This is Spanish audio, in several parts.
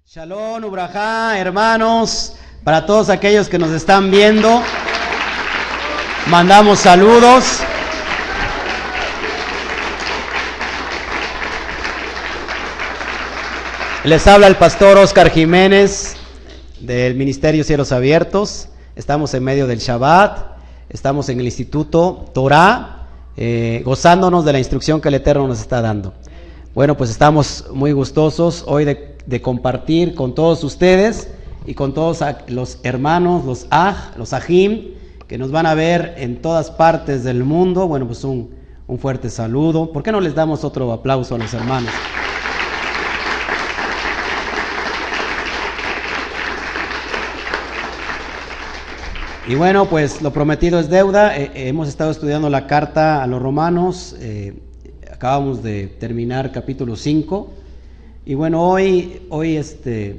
Shalom, Ubrajá, hermanos, para todos aquellos que nos están viendo, mandamos saludos. Les habla el pastor Oscar Jiménez del Ministerio Cielos Abiertos. Estamos en medio del Shabbat, estamos en el Instituto Torah, gozándonos de la instrucción que el Eterno nos está dando. Bueno, pues estamos muy gustosos hoy de compartir con todos ustedes y con todos los hermanos, los ajim, que nos van a ver en todas partes del mundo. Bueno, pues un fuerte saludo. ¿Por qué no les damos otro aplauso a los hermanos? Y bueno, pues lo prometido es deuda. Hemos estado estudiando la carta a los romanos. Acabamos de terminar capítulo 5. Y bueno, hoy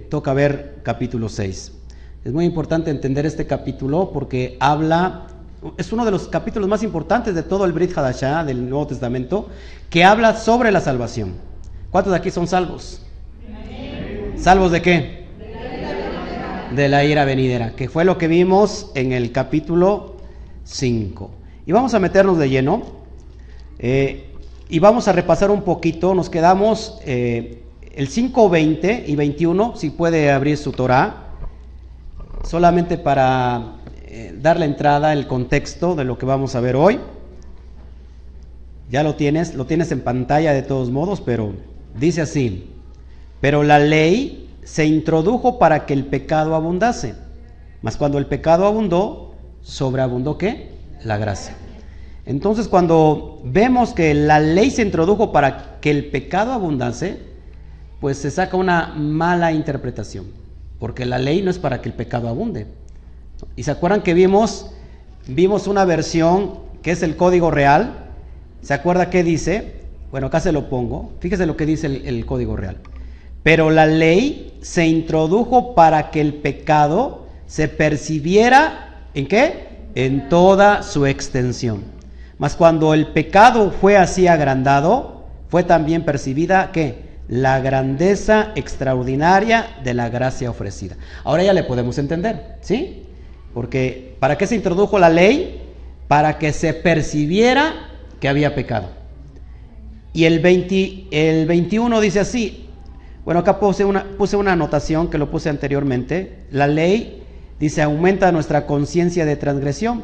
toca ver capítulo 6. Es muy importante entender este capítulo porque es uno de los capítulos más importantes de todo el Brit Hadashah del Nuevo Testamento, que habla sobre la salvación. ¿Cuántos de aquí son salvos? ¿Salvos de qué? De la ira venidera, que fue lo que vimos en el capítulo 5. Y vamos a meternos de lleno y vamos a repasar un poquito. Nos quedamos el 5, 20 y 21, si puede abrir su Torah, solamente para dar la entrada, el contexto de lo que vamos a ver hoy. Ya lo tienes en pantalla de todos modos, pero dice así: pero la ley se introdujo para que el pecado abundase, mas cuando el pecado abundó, sobreabundó ¿qué? La gracia. Entonces, cuando vemos que la ley se introdujo para que el pecado abundase, pues se saca una mala interpretación, porque la ley no es para que el pecado abunde. Y se acuerdan que vimos una versión que es el Código Real. ¿Se acuerda qué dice? Bueno, acá se lo pongo. Fíjese lo que dice el Código Real. Pero la ley se introdujo para que el pecado se percibiera, ¿en qué? En toda su extensión. Mas cuando el pecado fue así agrandado, fue también percibida, ¿qué? La grandeza extraordinaria de la gracia ofrecida. Ahora ya le podemos entender, ¿sí? Porque ¿para qué se introdujo la ley? Para que se percibiera que había pecado. Y el 21 dice así. Bueno, acá puse una anotación que lo puse anteriormente. La ley, dice, aumenta nuestra conciencia de transgresión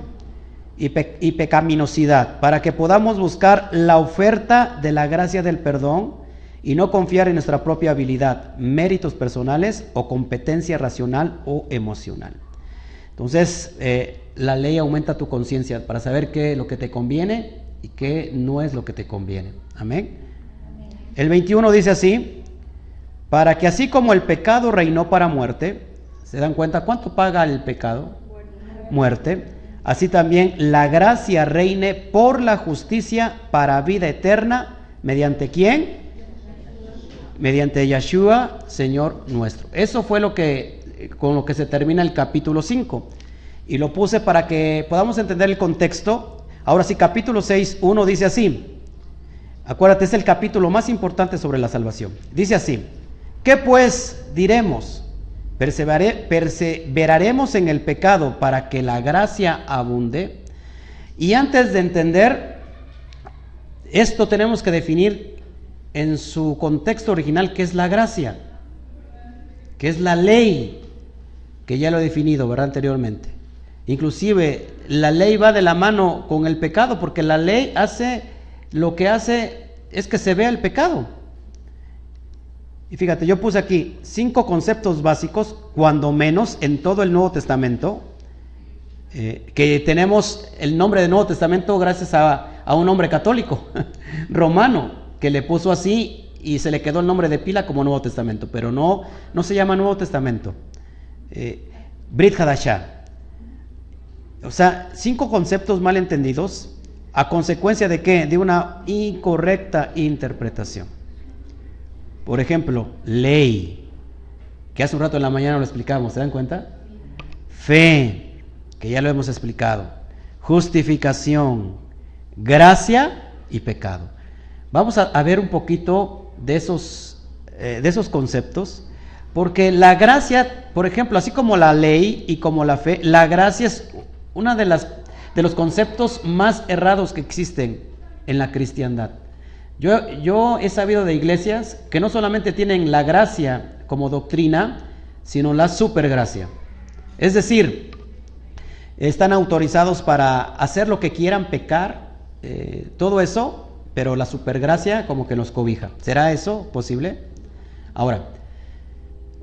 y pecaminosidad, para que podamos buscar la oferta de la gracia del perdón y no confiar en nuestra propia habilidad, méritos personales o competencia racional o emocional. Entonces, la ley aumenta tu conciencia para saber qué es lo que te conviene y qué no es lo que te conviene. Amén. El 21 dice así: para que así como el pecado reinó para muerte, ¿se dan cuenta cuánto paga el pecado? Muerte. Así también la gracia reine por la justicia para vida eterna, ¿mediante quién? Mediante Yeshua, Señor nuestro. Eso fue con lo que se termina el capítulo 5. Y lo puse para que podamos entender el contexto. Ahora sí, capítulo 6, 1 dice así. Acuérdate, es el capítulo más importante sobre la salvación. Dice así: ¿qué pues diremos? ¿Perseveraremos en el pecado para que la gracia abunde? Y antes de entender esto, tenemos que definir en su contexto original qué es la gracia, qué es la ley, que ya lo he definido, ¿verdad? Anteriormente. Inclusive la ley va de la mano con el pecado, porque la ley lo que hace es que se vea el pecado. Y fíjate, yo puse aquí 5 conceptos básicos, cuando menos en todo el Nuevo Testamento, que tenemos el nombre de Nuevo Testamento gracias a un hombre católico, romano, que le puso así y se le quedó el nombre de pila como Nuevo Testamento, pero no se llama Nuevo Testamento. Brit Hadashah. O sea, 5 conceptos mal entendidos, ¿a consecuencia de qué? De una incorrecta interpretación. Por ejemplo, ley, que hace un rato en la mañana lo explicamos, ¿se dan cuenta? Fe, que ya lo hemos explicado. Justificación, gracia y pecado. Vamos a ver un poquito de esos conceptos Porque la gracia, por ejemplo, así como la ley y como la fe, la gracia es una de los conceptos más errados que existen en la cristiandad. Yo he sabido de iglesias que no solamente tienen la gracia como doctrina, sino la supergracia. Es decir, están autorizados para hacer lo que quieran, pecar, todo eso, pero la supergracia como que nos cobija. ¿Será eso posible? Ahora,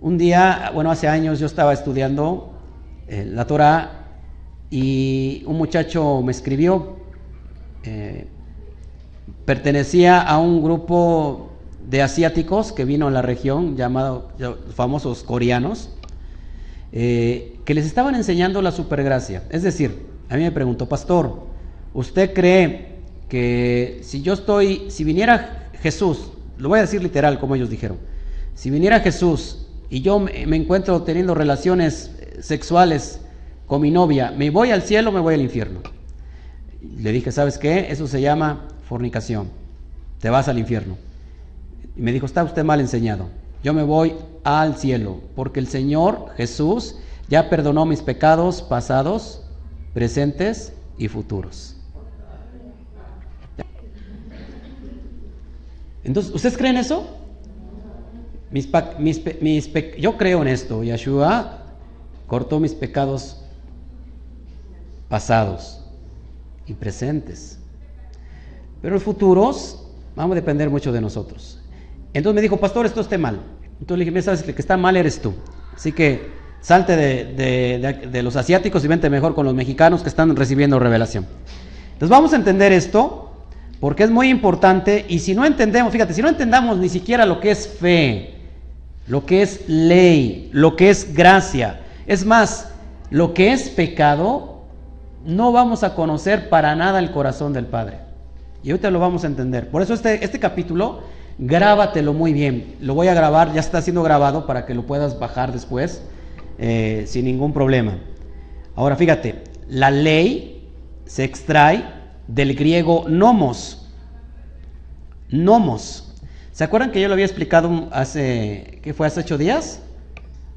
un día, hace años yo estaba estudiando la Torah y un muchacho me escribió, pertenecía a un grupo de asiáticos que vino a la región, llamado los famosos coreanos, que les estaban enseñando la supergracia. Es decir, a mí me preguntó: pastor, ¿usted cree que si viniera Jesús, lo voy a decir literal como ellos dijeron, si viniera Jesús y yo me encuentro teniendo relaciones sexuales con mi novia, ¿me voy al cielo o me voy al infierno? Le dije: ¿sabes qué? Eso se llama fornicación, te vas al infierno. Y me dijo: está usted mal enseñado, yo me voy al cielo, porque el Señor Jesús ya perdonó mis pecados pasados, presentes y futuros. Entonces, ¿ustedes creen eso? Yo creo en esto. Yeshua cortó mis pecados pasados y presentes, pero los futuros vamos a depender mucho de nosotros. Entonces me dijo: pastor, esto está mal. Entonces le dije: mira, sabes que el que está mal eres tú, así que salte de los asiáticos y vente mejor con los mexicanos que están recibiendo revelación. Entonces vamos a entender esto, porque es muy importante. Y si no entendemos, fíjate, si no entendamos ni siquiera lo que es fe, lo que es ley, lo que es gracia, es más, lo que es pecado, no vamos a conocer para nada el corazón del Padre. Y ahorita lo vamos a entender. Por eso este capítulo, grábatelo muy bien. Lo voy a grabar, ya está siendo grabado para que lo puedas bajar después sin ningún problema. Ahora fíjate, la ley se extrae del griego nomos. Nomos. ¿Se acuerdan que yo lo había explicado hace 8 días?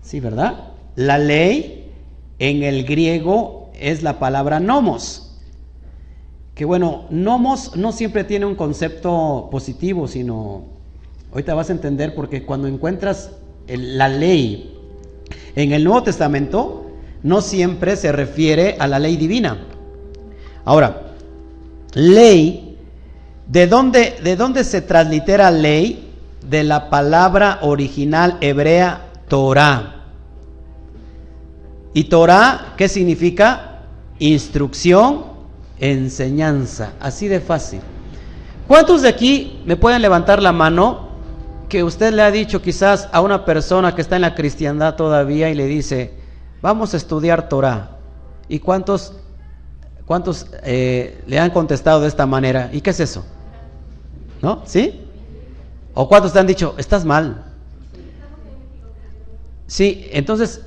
Sí, ¿verdad? La ley en el griego es la palabra nomos. Que nomos no siempre tiene un concepto positivo, sino, ahorita vas a entender, porque cuando encuentras la ley en el Nuevo Testamento, no siempre se refiere a la ley divina. Ahora, ley, ¿de dónde se translitera ley? De la palabra original hebrea Torah. ¿Y Torah qué significa? Instrucción, enseñanza, así de fácil. ¿Cuántos de aquí me pueden levantar la mano que usted le ha dicho quizás a una persona que está en la cristiandad todavía y le dice: vamos a estudiar Torah? ¿Y cuántos le han contestado de esta manera? ¿Y qué es eso? ¿No? ¿Sí? ¿O cuántos te han dicho: estás mal? Sí, entonces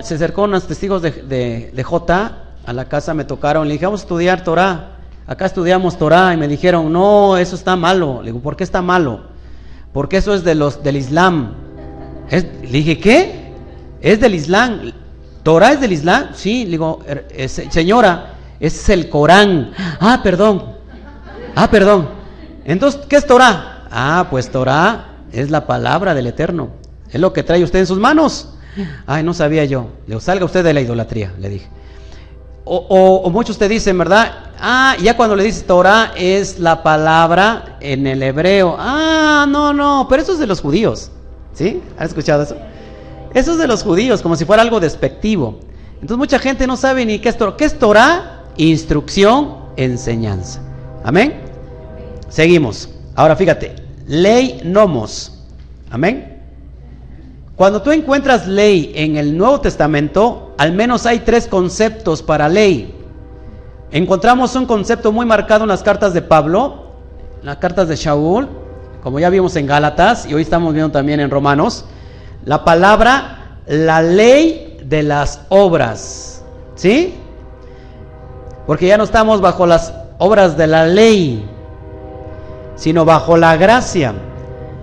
se acercó unos testigos de J a la casa, me tocaron, le dije: vamos a estudiar Torah, acá estudiamos Torah, y me dijeron: no, eso está malo. Le digo: ¿por qué está malo? Porque eso es del Islam. Le dije: ¿qué? ¿Es del Islam? ¿Torah es del Islam? Sí. Le digo: señora, ese es el Corán. Perdón. Entonces, ¿qué es Torah? Pues Torah es la palabra del Eterno, es lo que trae usted en sus manos. No sabía yo. Le digo: salga usted de la idolatría, le dije. O muchos te dicen, ¿verdad? Ya cuando le dices Torah es la palabra en el hebreo. No, pero eso es de los judíos. ¿Sí? ¿Has escuchado eso? Eso es de los judíos, como si fuera algo despectivo. Entonces mucha gente no sabe ni qué es Torah. ¿Qué es Torah? Instrucción, enseñanza. Amén. Seguimos. Ahora fíjate, ley nomos. Amén. Cuando tú encuentras ley en el Nuevo Testamento, al menos hay 3 conceptos para ley. Encontramos un concepto muy marcado en las cartas de Pablo, en las cartas de Shaul, como ya vimos en Gálatas, y hoy estamos viendo también en Romanos, la palabra, la ley de las obras, ¿sí? Porque ya no estamos bajo las obras de la ley, sino bajo la gracia.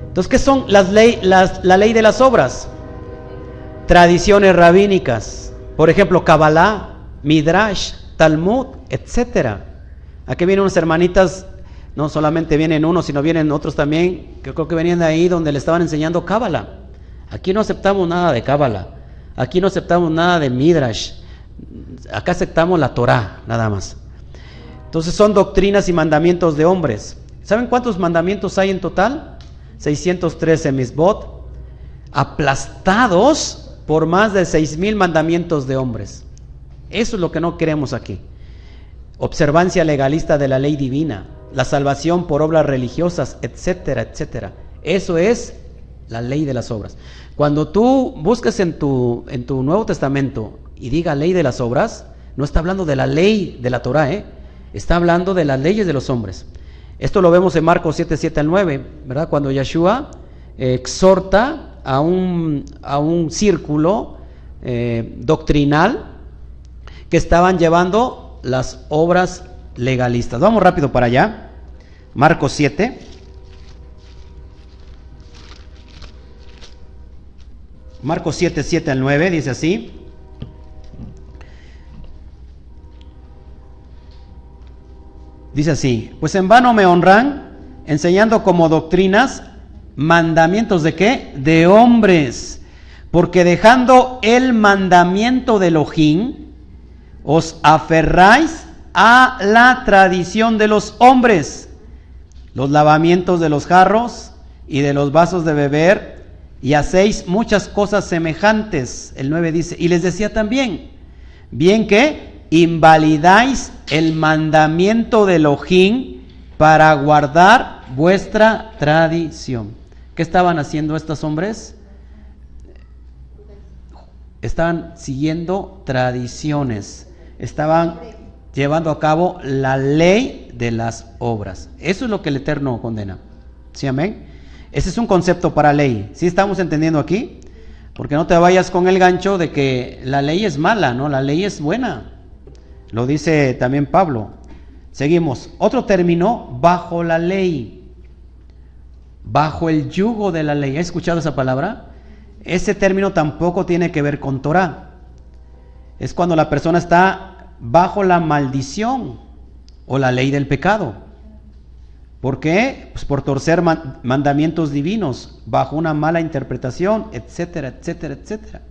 Entonces, ¿qué son la ley de las obras? tradiciones rabínicas, por ejemplo, Kabbalah, Midrash, Talmud, etcétera. Aquí vienen unas hermanitas, no solamente vienen unos, sino vienen otros también, que creo que venían de ahí donde le estaban enseñando Kabbalah. Aquí no aceptamos nada de Kabbalah, aquí no aceptamos nada de Midrash, acá aceptamos la Torah, nada más. Entonces son doctrinas y mandamientos de hombres. ¿Saben cuántos mandamientos hay en total? 613 misbot, aplastados por más de 6,000 mandamientos de hombres. Eso es lo que no queremos aquí. Observancia legalista de la ley divina, la salvación por obras religiosas, etcétera, etcétera. Eso es la ley de las obras. Cuando tú busques en tu Nuevo Testamento y diga ley de las obras, no está hablando de la ley de la Torah, está hablando de las leyes de los hombres. Esto lo vemos en Marcos 7, 7 al 9, ¿verdad? Cuando Yeshua exhorta a un círculo doctrinal que estaban llevando las obras legalistas. Vamos rápido para allá. Marcos 7. Marcos 7, 7 al 9, dice así. Dice así: pues en vano me honran, enseñando como doctrinas mandamientos ¿de qué? De hombres, porque dejando el mandamiento de Elohim, os aferráis a la tradición de los hombres, los lavamientos de los jarros y de los vasos de beber, y hacéis muchas cosas semejantes. El 9 dice, y les decía también, bien que invalidáis el mandamiento de Elohim para guardar vuestra tradición. ¿Qué estaban haciendo estos hombres? Estaban siguiendo tradiciones, estaban llevando a cabo la ley de las obras. Eso es lo que el Eterno condena. ¿Sí, amén? Ese es un concepto para ley. ¿Sí estamos entendiendo aquí? Porque no te vayas con el gancho de que la ley es mala, ¿no? La ley es buena. Lo dice también Pablo. Seguimos. Otro término, bajo la ley. Bajo el yugo de la ley. ¿Has escuchado esa palabra? Ese término tampoco tiene que ver con Torah. Es cuando la persona está bajo la maldición o la ley del pecado. ¿Por qué? Pues por torcer mandamientos divinos, bajo una mala interpretación, etcétera, etcétera, etcétera.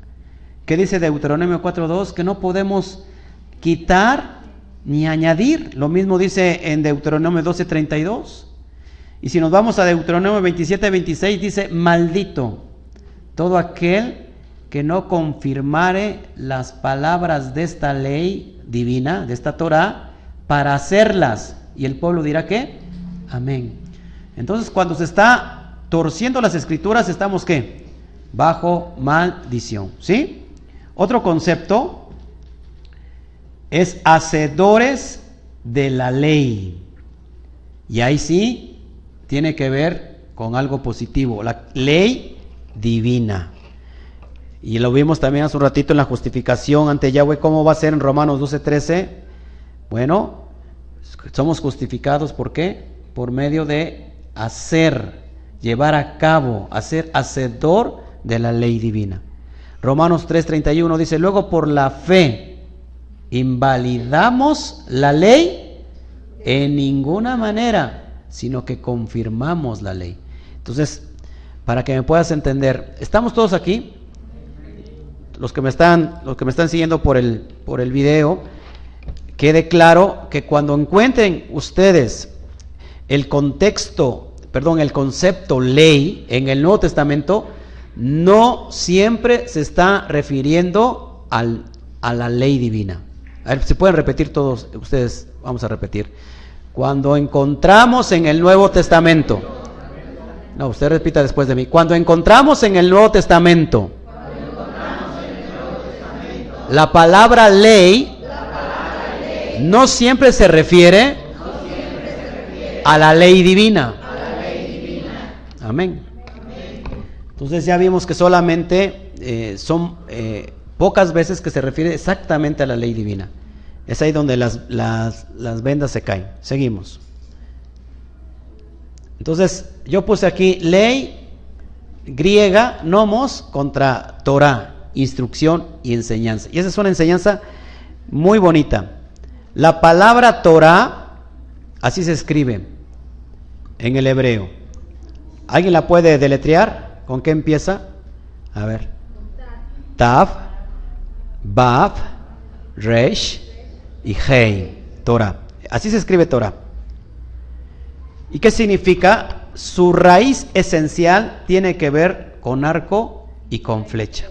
¿Qué dice Deuteronomio 4.2? Que no podemos quitar ni añadir. Lo mismo dice en Deuteronomio 12.32. Y si nos vamos a Deuteronomio 27.26, dice, maldito todo aquel que no confirmare las palabras de esta ley divina, de esta Torah, para hacerlas. Y el pueblo dirá, ¿qué? Amén. Entonces, cuando se está torciendo las escrituras, estamos, ¿qué? Bajo maldición, ¿sí? Otro concepto es hacedores de la ley. Y ahí sí tiene que ver con algo positivo, la ley divina. Y lo vimos también hace un ratito en la justificación ante Yahweh. ¿Cómo va a ser en Romanos 12:13? Bueno, somos justificados, ¿por qué? Por medio de hacer, llevar a cabo, hacer hacedor de la ley divina. Romanos 3:31 dice, luego por la fe invalidamos la ley en ninguna manera, sino que confirmamos la ley. Entonces, para que me puedas entender, ¿estamos todos aquí? Los que me están siguiendo por el video, quede claro que cuando encuentren ustedes el concepto ley en el Nuevo Testamento, no siempre se está refiriendo a la ley divina. A ver, si pueden repetir todos ustedes, vamos a repetir. Cuando encontramos en el Nuevo Testamento, no, usted repita después de mí. Cuando encontramos en el Nuevo Testamento la palabra ley, no siempre se refiere a la ley divina. Amén. Entonces ya vimos que solamente son pocas veces que se refiere exactamente a la ley divina. Es ahí donde las vendas se caen. Seguimos. Entonces yo puse aquí ley griega, nomos, contra Torah. instrucción y enseñanza. Y esa es una enseñanza muy bonita. La palabra Torah, así se escribe en el hebreo. ¿Alguien la puede deletrear? ¿Con qué empieza? A ver. Tav, Bav, Resh y Hei. Torah. Así se escribe Torah. ¿Y qué significa? Su raíz esencial tiene que ver con arco y con flecha.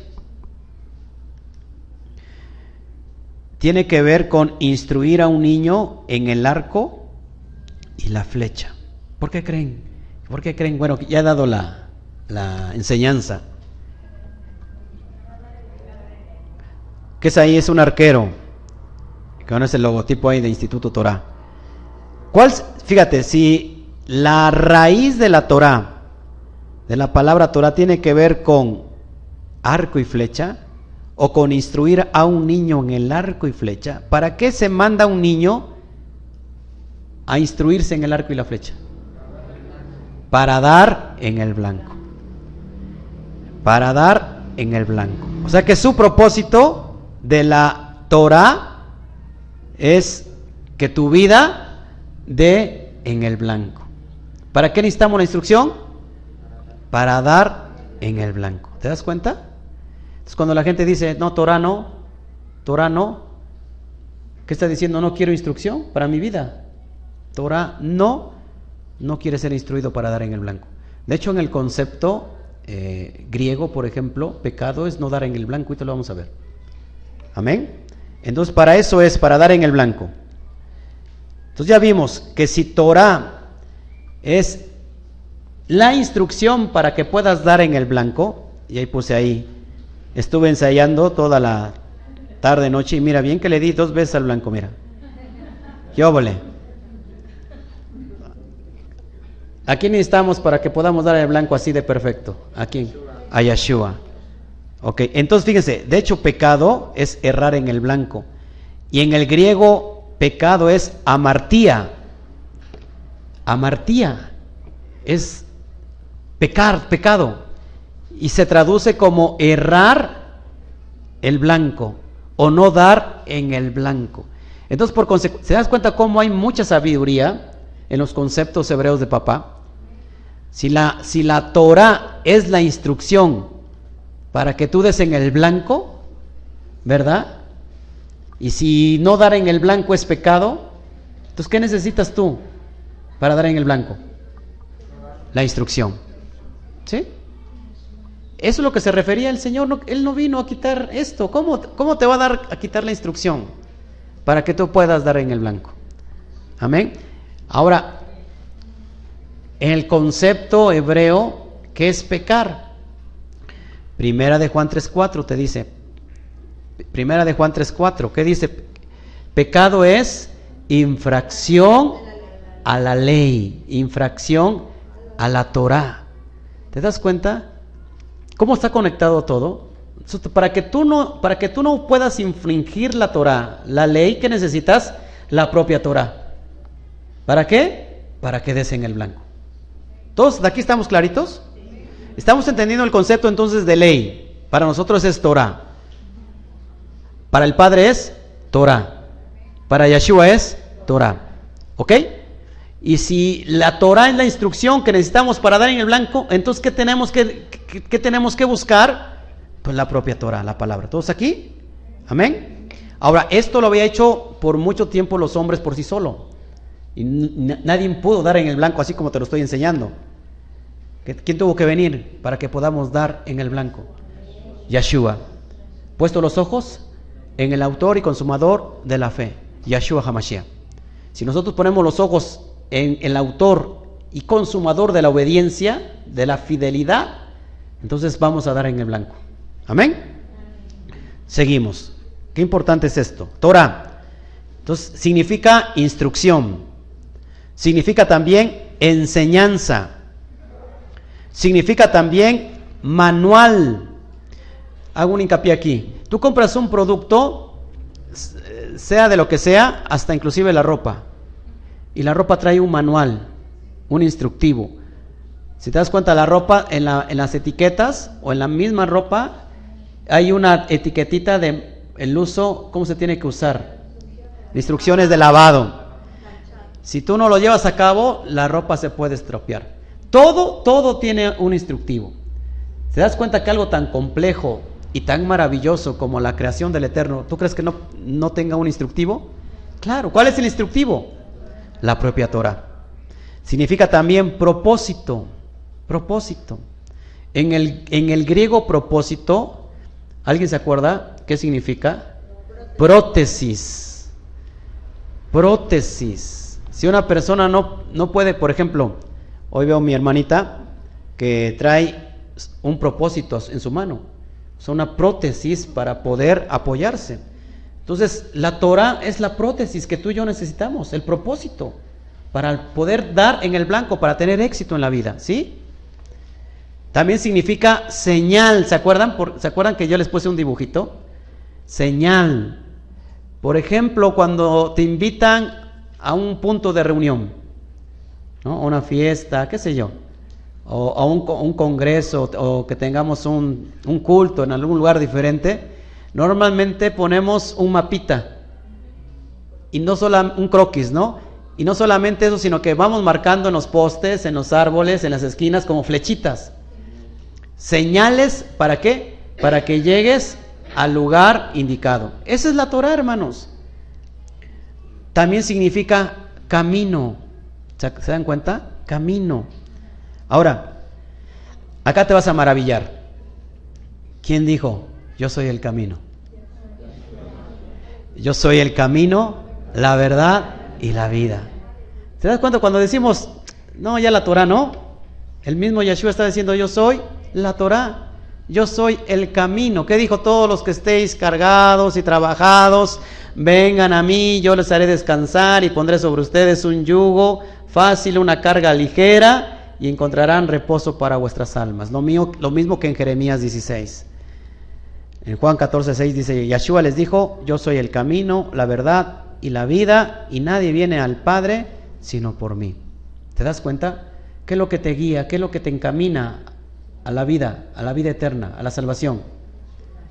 Tiene que ver con instruir a un niño en el arco y la flecha. ¿Por qué creen? ¿Por qué creen? Bueno, ya he dado la enseñanza. ¿Qué es ahí? Es un arquero. Que no es el logotipo ahí de Instituto Torah. Fíjate, si la raíz de la Torah, de la palabra Torah, tiene que ver con arco y flecha, o con instruir a un niño en el arco y flecha, ¿para qué se manda a un niño a instruirse en el arco y la flecha? Para dar en el blanco. Para dar en el blanco. O sea que su propósito de la Torah es que tu vida dé en el blanco. ¿Para qué necesitamos la instrucción? Para dar en el blanco. ¿Te das cuenta? Entonces cuando la gente dice, no, Torah no, ¿qué está diciendo? No quiero instrucción para mi vida. Torah no quiere ser instruido para dar en el blanco. De hecho, en el concepto griego, por ejemplo, pecado es no dar en el blanco, y te lo vamos a ver. Amén. Entonces para eso es, para dar en el blanco. Entonces ya vimos que si Torah es la instrucción para que puedas dar en el blanco, y ahí puse ahí, estuve ensayando toda la tarde, noche, y mira, bien que le di 2 veces al blanco, mira. ¿Qué óvole? ¿A quién necesitamos para que podamos dar el blanco así de perfecto? ¿A quién? A Yeshua. Ok, entonces fíjense, de hecho pecado es errar en el blanco. Y en el griego pecado es amartía. Amartía es pecar, pecado. Y se traduce como errar el blanco o no dar en el blanco. Entonces, por consecuencia, ¿se das cuenta cómo hay mucha sabiduría en los conceptos hebreos de papá? Si la Torah es la instrucción para que tú des en el blanco, ¿verdad? Y si no dar en el blanco es pecado, entonces ¿qué necesitas tú para dar en el blanco? La instrucción. ¿Sí? Eso es lo que se refería el Señor. Él no vino a quitar esto. ¿Cómo te va a dar a quitar la instrucción? Para que tú puedas dar en el blanco. Amén. Ahora, en el concepto hebreo, ¿qué es pecar? Primera de Juan 3:4 te dice. Primera de Juan 3:4, ¿qué dice? Pecado es infracción a la ley, infracción a la Torah. ¿Te das cuenta? ¿Cómo está conectado todo? Para que tú no puedas infringir la Torah, la ley, ¿qué necesitas? La propia Torah. ¿Para qué? Para que des en el blanco. ¿Todos de aquí estamos claritos? Estamos entendiendo el concepto entonces de ley. Para nosotros es Torah. Para el Padre es Torah. Para Yeshua es Torah. ¿Ok? Y si la Torah es la instrucción que necesitamos para dar en el blanco, entonces ¿qué tenemos que buscar? Pues la propia Torah, la palabra. ¿Todos aquí? Amén. Ahora, esto lo había hecho por mucho tiempo los hombres por sí solo. Y nadie pudo dar en el blanco así como te lo estoy enseñando. ¿Quién tuvo que venir para que podamos dar en el blanco? Yeshua. Puesto los ojos en el autor y consumador de la fe, Yeshua HaMashiach. Si nosotros ponemos los ojos en el autor y consumador de la obediencia, de la fidelidad, entonces vamos a dar en el blanco. Amén. Seguimos. Qué importante es esto. Torah. Entonces significa instrucción. Significa también enseñanza. Significa también manual. Hago un hincapié aquí. Tú compras un producto, sea de lo que sea, hasta inclusive la ropa. Y la ropa trae un manual, un instructivo. Si te das cuenta, la ropa en las etiquetas o en la misma ropa hay una etiquetita de el uso, ¿cómo se tiene que usar? Instrucciones de lavado. Si tú no lo llevas a cabo, la ropa se puede estropear. Todo tiene un instructivo. ¿Te das cuenta que algo tan complejo y tan maravilloso como la creación del Eterno, tú crees que no tenga un instructivo? Claro. ¿Cuál es el instructivo? La propia Torah. Significa también propósito. Propósito. En el griego propósito, ¿alguien se acuerda qué significa? Prótesis. Prótesis. Si una persona no puede, por ejemplo, hoy veo a mi hermanita que trae un propósito en su mano, es una prótesis para poder apoyarse. Entonces la Torah es la prótesis que tú y yo necesitamos, el propósito, para poder dar en el blanco, para tener éxito en la vida, ¿sí? También significa señal. ¿Se acuerdan que yo les puse un dibujito? Señal. Por ejemplo, cuando te invitan a un punto de reunión, ¿no? A una fiesta, qué sé yo, o a un congreso, o que tengamos un culto en algún lugar diferente, normalmente ponemos un mapita, y no solo un croquis, ¿no? Y no solamente eso, sino que vamos marcando en los postes, en los árboles, en las esquinas, como flechitas. Señales, ¿para qué? Para que llegues al lugar indicado. Esa es la Torah, hermanos. También significa camino. ¿Se dan cuenta? Camino. Ahora, acá te vas a maravillar. ¿Quién dijo? Yo soy el camino. Yo soy el camino, la verdad y la vida. ¿Te das cuenta cuando decimos, no, ya la Torah no? El mismo Yeshua está diciendo, yo soy la Torah. Yo soy el camino. ¿Qué dijo? Todos los que estéis cargados y trabajados, vengan a mí, yo les haré descansar y pondré sobre ustedes un yugo fácil, una carga ligera, y encontrarán reposo para vuestras almas. Lo mismo que en Jeremías 16. En Juan 14:6 dice, Yeshua les dijo, yo soy el camino, la verdad y la vida, y nadie viene al Padre sino por mí. ¿Te das cuenta? ¿Qué es lo que te guía? ¿Qué es lo que te encamina a la vida eterna, a la salvación?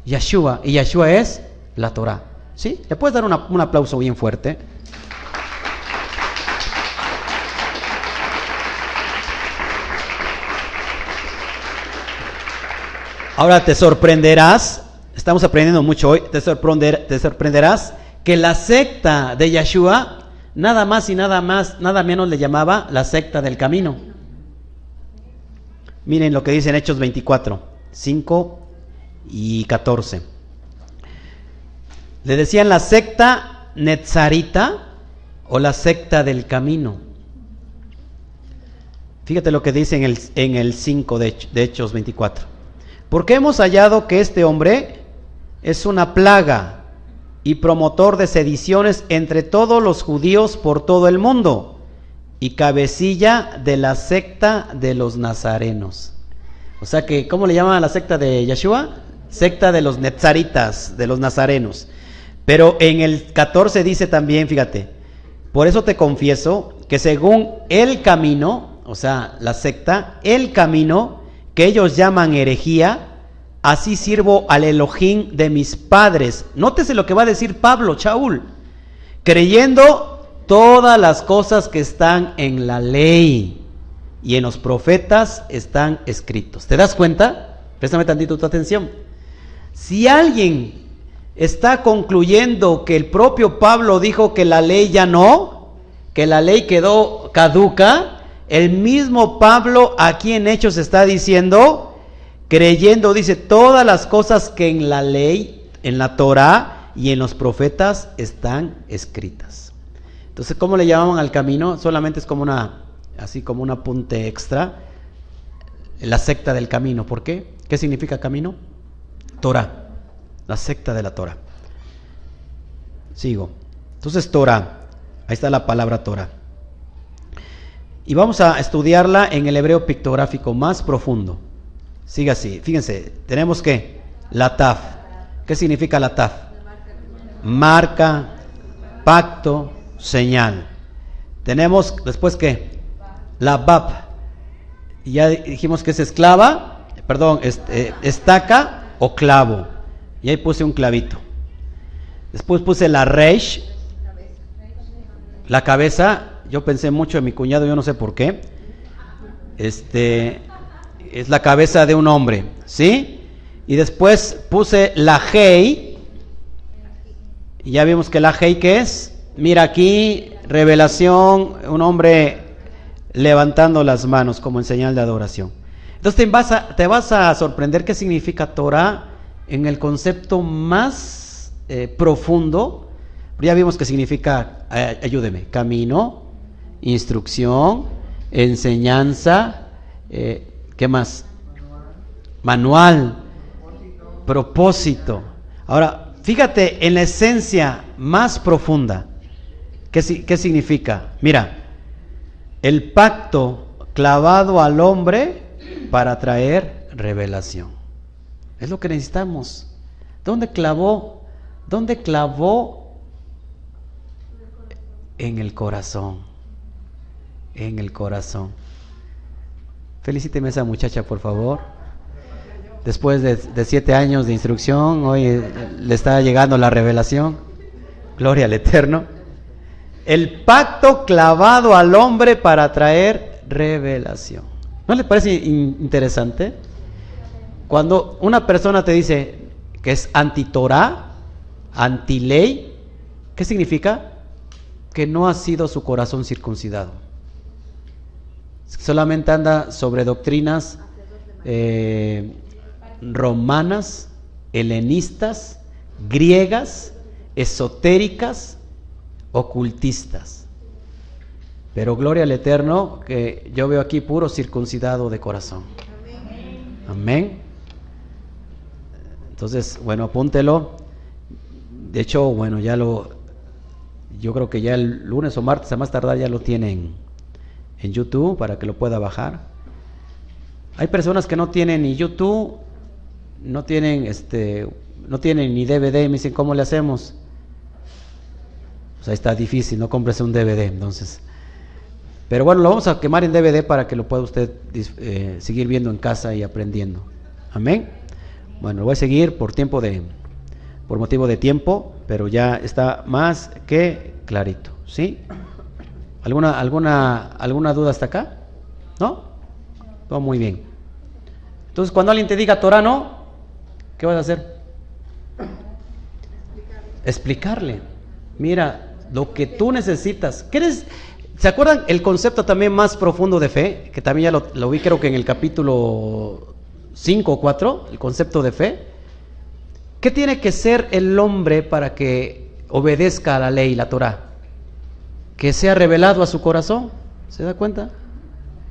Yeshua, y Yeshua es la Torah. ¿Sí? ¿Le puedes dar un aplauso bien fuerte? Ahora te sorprenderás, estamos aprendiendo mucho hoy, te sorprenderás que la secta de Yeshua, nada menos le llamaba la secta del camino. Miren lo que dice en Hechos 24, 5 y 14. Le decían la secta netzarita o la secta del camino. Fíjate lo que dice en el 5 de Hechos 24. Porque hemos hallado que este hombre es una plaga y promotor de sediciones entre todos los judíos por todo el mundo, y cabecilla de la secta de los nazarenos. O sea que, ¿cómo le llaman a la secta de Yeshua? Secta de los netzaritas, de los nazarenos. Pero en el 14 dice también, fíjate, por eso te confieso que según el camino, o sea, la secta, el camino que ellos llaman herejía, así sirvo al Elohim de mis padres. Nótese lo que va a decir Pablo, Shaul, creyendo todas las cosas que están en la ley y en los profetas están escritos. ¿Te das cuenta? Préstame tantito tu atención. Si alguien está concluyendo que el propio Pablo dijo que la ley ya no, que la ley quedó caduca, el mismo Pablo aquí en Hechos está diciendo, creyendo, dice, todas las cosas que en la ley, en la Torah y en los profetas están escritas. Entonces, ¿cómo le llamaban al camino? Solamente es como así como un apunte extra, la secta del camino. ¿Por qué? ¿Qué significa camino? Torah, la secta de la Torah. Sigo. Entonces, Torah, ahí está la palabra Torah. Y vamos a estudiarla en el hebreo pictográfico más profundo. Sigue así, fíjense, tenemos que la taf. ¿Qué significa la taf? Marca, pacto, señal. Tenemos después ¿qué? La bab. Ya dijimos que es estaca o clavo. y ahí puse un clavito. Después puse la reish, la cabeza. Yo pensé mucho en mi cuñado, yo no sé por qué. Es la cabeza de un hombre, ¿sí? Y después puse la hei, y ya vimos que la hei, ¿qué es? Mira aquí, revelación, un hombre levantando las manos como en señal de adoración. Entonces te vas a sorprender qué significa Torah en el concepto más profundo. Ya vimos que significa, ayúdeme, camino, instrucción, enseñanza, ¿qué más? Manual, propósito. Ahora, fíjate en la esencia más profunda. ¿Qué significa? Mira, el pacto clavado al hombre para traer revelación. Es lo que necesitamos. ¿Dónde clavó? ¿Dónde clavó? En el corazón. En el corazón. Felicíteme a esa muchacha, por favor. Después de 7 años de instrucción, hoy le está llegando la revelación. Gloria al Eterno. El pacto clavado al hombre para traer revelación. ¿No le parece interesante? Cuando una persona te dice que es anti-Torah, anti-ley, ¿qué significa? Que no ha sido su corazón circuncidado. Solamente anda sobre doctrinas romanas, helenistas, griegas, esotéricas, ocultistas. Pero gloria al Eterno, que yo veo aquí puro circuncidado de corazón. Amén. Entonces, bueno, apúntelo. De hecho, bueno, yo creo que ya el lunes o martes a más tardar ya lo tienen en YouTube para que lo pueda bajar. Hay personas que no tienen ni YouTube, no tienen ni DVD, y me dicen, ¿cómo le hacemos? Pues ahí está difícil, no compres un DVD, entonces. Pero bueno, lo vamos a quemar en DVD para que lo pueda usted seguir viendo en casa y aprendiendo. Amén. Bueno, lo voy a seguir por motivo de tiempo, pero ya está más que clarito, ¿sí? ¿Alguna duda hasta acá? ¿No? Todo muy bien. Entonces, cuando alguien te diga Torah no, ¿qué vas a hacer? Explicarle. Mira, lo que tú necesitas. ¿Se acuerdan el concepto también más profundo de fe? Que también ya lo vi, creo que en el capítulo 5 o 4, el concepto de fe. ¿Qué tiene que ser el hombre para que obedezca a la ley, la Torah? Que sea revelado a su corazón. ¿Se da cuenta?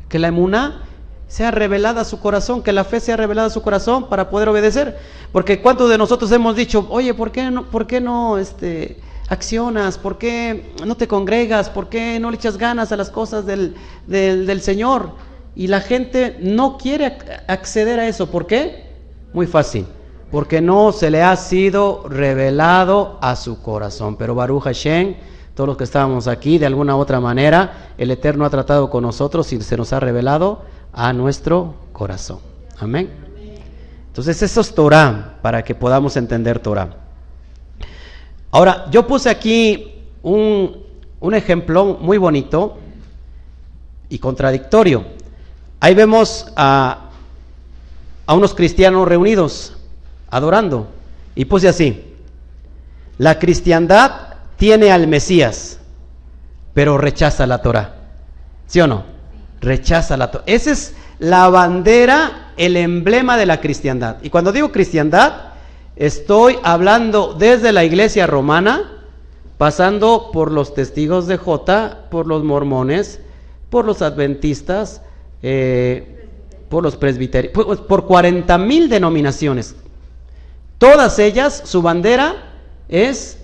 Que la emuná sea revelada a su corazón, que la fe sea revelada a su corazón para poder obedecer. Porque ¿cuántos de nosotros hemos dicho, oye, ¿por qué no accionas? ¿Por qué no te congregas? ¿Por qué no le echas ganas a las cosas del Señor? Y la gente no quiere acceder a eso. ¿Por qué? Muy fácil. Porque no se le ha sido revelado a su corazón. Pero Baruch Hashem, todos los que estábamos aquí, de alguna u otra manera, el Eterno ha tratado con nosotros y se nos ha revelado a nuestro corazón. Amén. Entonces eso es Torah, para que podamos entender Torah. Ahora, yo puse aquí un ejemplo muy bonito y contradictorio. Ahí vemos a unos cristianos reunidos, adorando, y puse así: la cristiandad tiene al Mesías, pero rechaza la Torah. ¿Sí o no? Rechaza la Torah. Esa es la bandera, el emblema de la cristiandad. Y cuando digo cristiandad, estoy hablando desde la iglesia romana, pasando por los testigos de Jehová, por los mormones, por los adventistas, por los presbiterios, por 40,000 denominaciones. Todas ellas, su bandera es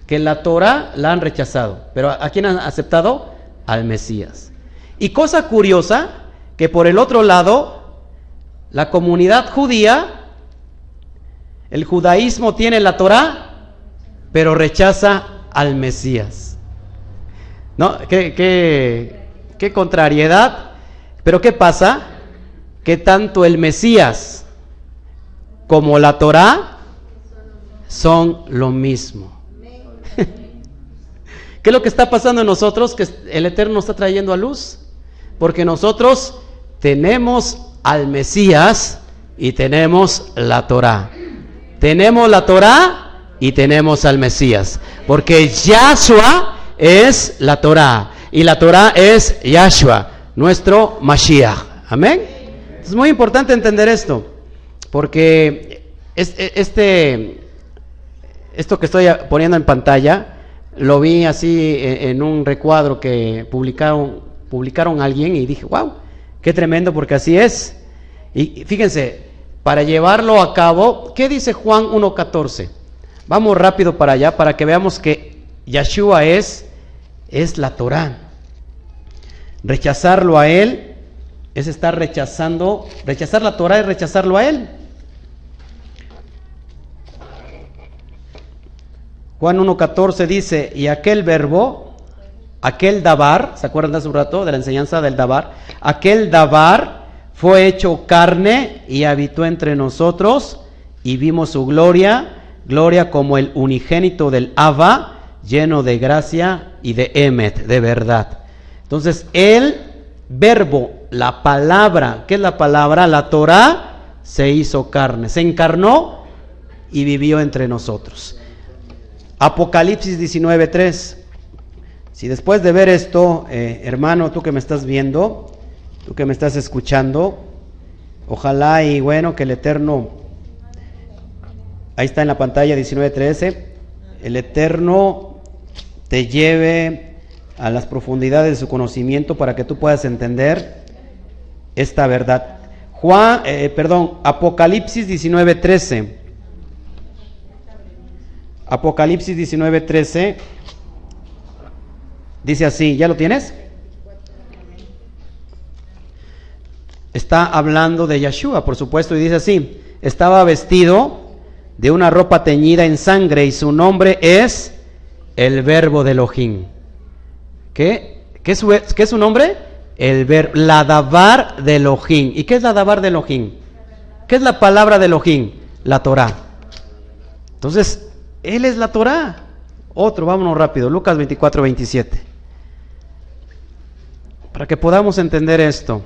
que la Torah la han rechazado. Pero ¿a quién han aceptado? Al Mesías. Y cosa curiosa, que por el otro lado, la comunidad judía, el judaísmo tiene la Torah, pero rechaza al Mesías. ¿No? ¿Qué contrariedad? Pero ¿qué pasa? Que tanto el Mesías como la Torah son lo mismo. ¿Qué es lo que está pasando en nosotros? Que el Eterno está trayendo a luz. Porque nosotros tenemos al Mesías y tenemos la Torá. Tenemos la Torá y tenemos al Mesías. Porque Yahshua es la Torá y la Torá es Yahshua, nuestro Mashiach. Amén. Es muy importante entender esto, porque esto que estoy poniendo en pantalla lo vi así en un recuadro que publicaron alguien y dije, wow, qué tremendo, porque así es. Y fíjense, para llevarlo a cabo, ¿qué dice Juan 1:14? Vamos rápido para allá para que veamos que Yahshua es la Torá. Rechazarlo a Él es estar rechazando, rechazar la Torá es rechazarlo a Él. Juan 1:14 dice, y aquel verbo, aquel dabar, ¿se acuerdan de hace un rato de la enseñanza del dabar? Aquel dabar fue hecho carne y habitó entre nosotros y vimos su gloria, gloria como el unigénito del Abba, lleno de gracia y de emet, de verdad. Entonces, el verbo, la palabra, ¿qué es la palabra? La Torá se hizo carne, se encarnó y vivió entre nosotros. Apocalipsis 19:3. Si después de ver esto, hermano, tú que me estás viendo, tú que me estás escuchando, ojalá y bueno, que el Eterno, ahí está en la pantalla 19:13, el Eterno te lleve a las profundidades de su conocimiento para que tú puedas entender esta verdad. Apocalipsis 19:13. Apocalipsis 19:13 dice así, ¿ya lo tienes? Está hablando de Yahshua, por supuesto, y dice así, estaba vestido de una ropa teñida en sangre y su nombre es el Verbo de Elohim. ¿Qué es su nombre? La Dabar de Elohim. ¿Y qué es la Dabar de Elohim? ¿Qué es la palabra de Elohim? La Torá. Entonces, Él es la Torá. Otro, vámonos rápido, Lucas 24:27. Para que podamos entender esto.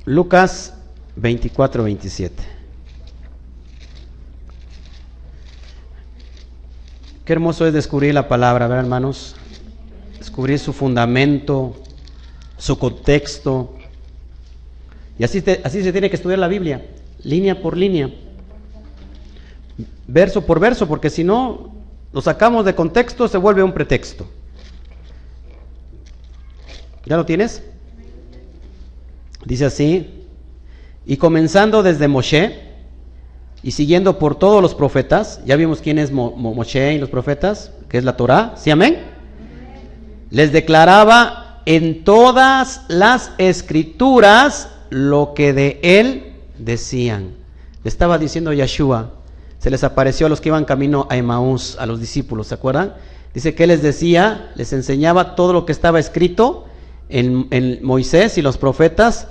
Lucas 24:27. Qué hermoso es descubrir la palabra, ¿verdad, hermanos? Descubrir su fundamento, su contexto. Y así se tiene que estudiar la Biblia, línea por línea, verso por verso, porque si no lo sacamos de contexto se vuelve un pretexto. ¿Ya lo tienes? Dice así, y comenzando desde Moshe y siguiendo por todos los profetas, ya vimos quién es Moshe y los profetas, que es la Torá, ¿sí, amén? Les declaraba en todas las escrituras lo que de él decían. Le estaba diciendo Yahshua, se les apareció a los que iban camino a Emaús, a los discípulos, ¿se acuerdan? Dice que les decía, les enseñaba todo lo que estaba escrito en Moisés y los profetas,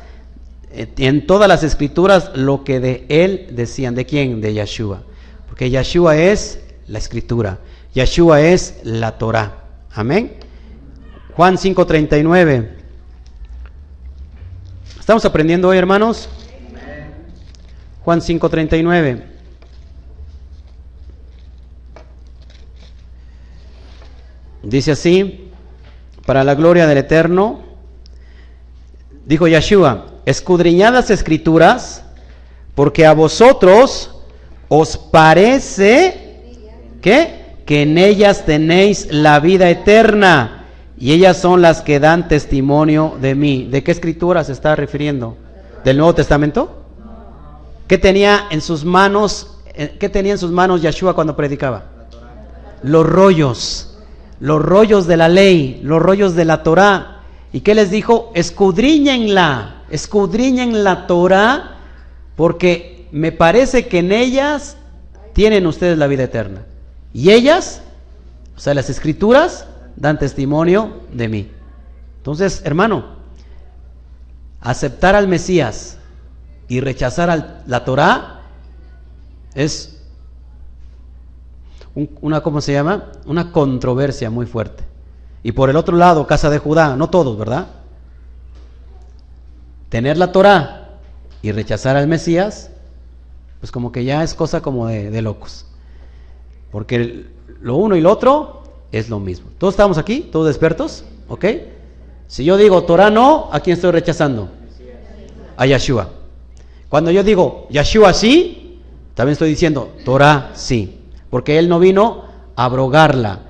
en todas las escrituras lo que de él decían. ¿De quién? De Yahshua, porque Yahshua es la escritura, Yahshua es la Torá. Amén. Juan 5:39. ¿Estamos aprendiendo hoy, hermanos? Juan 5:39. Dice así, para la gloria del Eterno, dijo Yahshua, escudriñad las escrituras, porque a vosotros os parece que en ellas tenéis la vida eterna, y ellas son las que dan testimonio de mí. ¿De qué escritura se está refiriendo? ¿Del Nuevo Testamento? ¿Qué tenía en sus manos Yahshua cuando predicaba? Los rollos de la ley, los rollos de la Torá. ¿Y qué les dijo? Escudriñen la Torá, porque me parece que en ellas tienen ustedes la vida eterna. Y ellas, o sea, las escrituras, dan testimonio de mí. Entonces, hermano, aceptar al Mesías y rechazar la Torá es ¿cómo se llama? Una controversia muy fuerte. Y por el otro lado, casa de Judá, no todos, ¿verdad? Tener la Torá y rechazar al Mesías, pues como que ya es cosa como de locos. Porque lo uno y lo otro es lo mismo. ¿Todos estamos aquí? ¿Todos despiertos? ¿Ok? Si yo digo Torá no, ¿a quién estoy rechazando? A Yeshua. Cuando yo digo Yeshua sí, también estoy diciendo Torá sí. Porque Él no vino a abrogarla,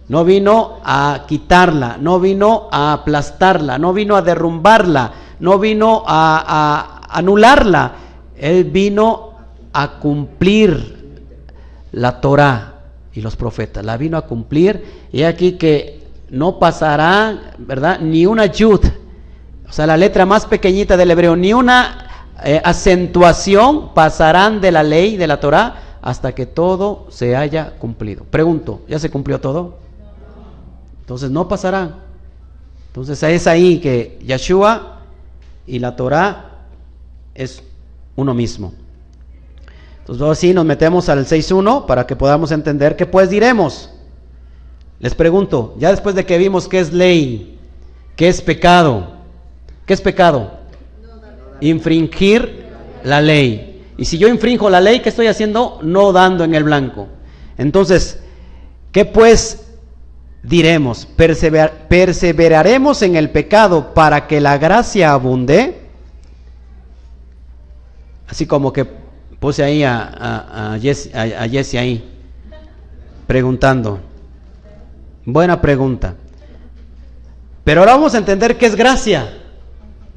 no vino a quitarla, no vino a aplastarla, no vino a derrumbarla, no vino a anularla. Él vino a cumplir la Torá y los profetas, la vino a cumplir. Y aquí que no pasará, ¿verdad?, ni una yud, o sea, la letra más pequeñita del hebreo, ni una acentuación pasarán de la ley, de la Torá, hasta que todo se haya cumplido. Pregunto, ¿ya se cumplió todo? Entonces no pasará. Entonces es ahí que Yeshua y la Torá es uno mismo. Entonces ahora sí nos metemos al 6.1 para que podamos entender qué pues diremos. Les pregunto, ya después de que vimos qué es ley, qué es pecado. ¿Qué es pecado? Infringir la ley. Y si yo infrinjo la ley, ¿qué estoy haciendo? No dando en el blanco. Entonces, ¿qué pues diremos? ¿Perseveraremos en el pecado para que la gracia abunde? Así como que puse ahí a Jesse ahí, preguntando. Buena pregunta. Pero ahora vamos a entender qué es gracia,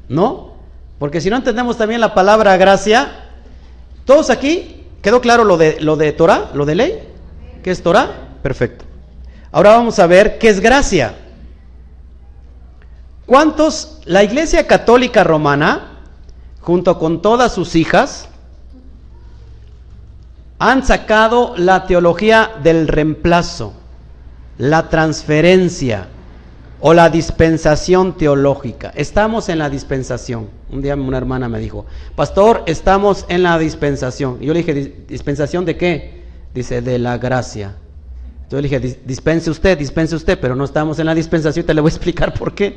¿no? Porque si no entendemos también la palabra gracia, ¿todos aquí quedó claro lo de Torah, lo de ley? ¿Qué es Torah? Perfecto. Ahora vamos a ver qué es gracia. ¿Cuántos? La Iglesia Católica Romana, junto con todas sus hijas, han sacado la teología del reemplazo, la transferencia o la dispensación teológica. Estamos en la dispensación. Un día una hermana me dijo, pastor, estamos en la dispensación. Y yo le dije, ¿dispensación de qué? Dice, de la gracia. Entonces le dije, dispense usted, pero no estamos en la dispensación. Te le voy a explicar por qué.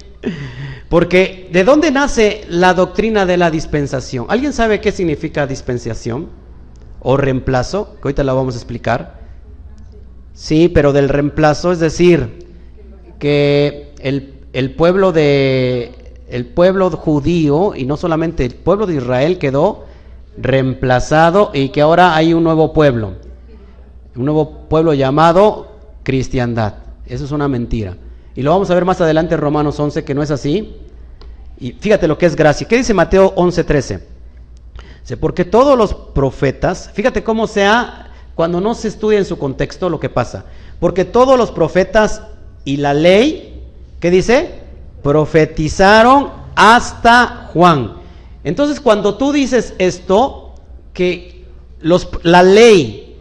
Porque, ¿de dónde nace la doctrina de la dispensación? ¿Alguien sabe qué significa dispensación o reemplazo? Que ahorita la vamos a explicar. Sí, pero del reemplazo, es decir, que el pueblo judío, y no solamente el pueblo de Israel, quedó reemplazado, y que ahora hay un nuevo pueblo llamado cristiandad. Eso es una mentira, y lo vamos a ver más adelante en Romanos 11, que no es así. Y fíjate lo que es gracia. ¿Qué dice Mateo 11:13? Dice, porque todos los profetas, fíjate cómo cuando no se estudia en su contexto lo que pasa, porque todos los profetas y la ley, ¿qué dice? Profetizaron hasta Juan. Entonces, cuando tú dices esto, que la ley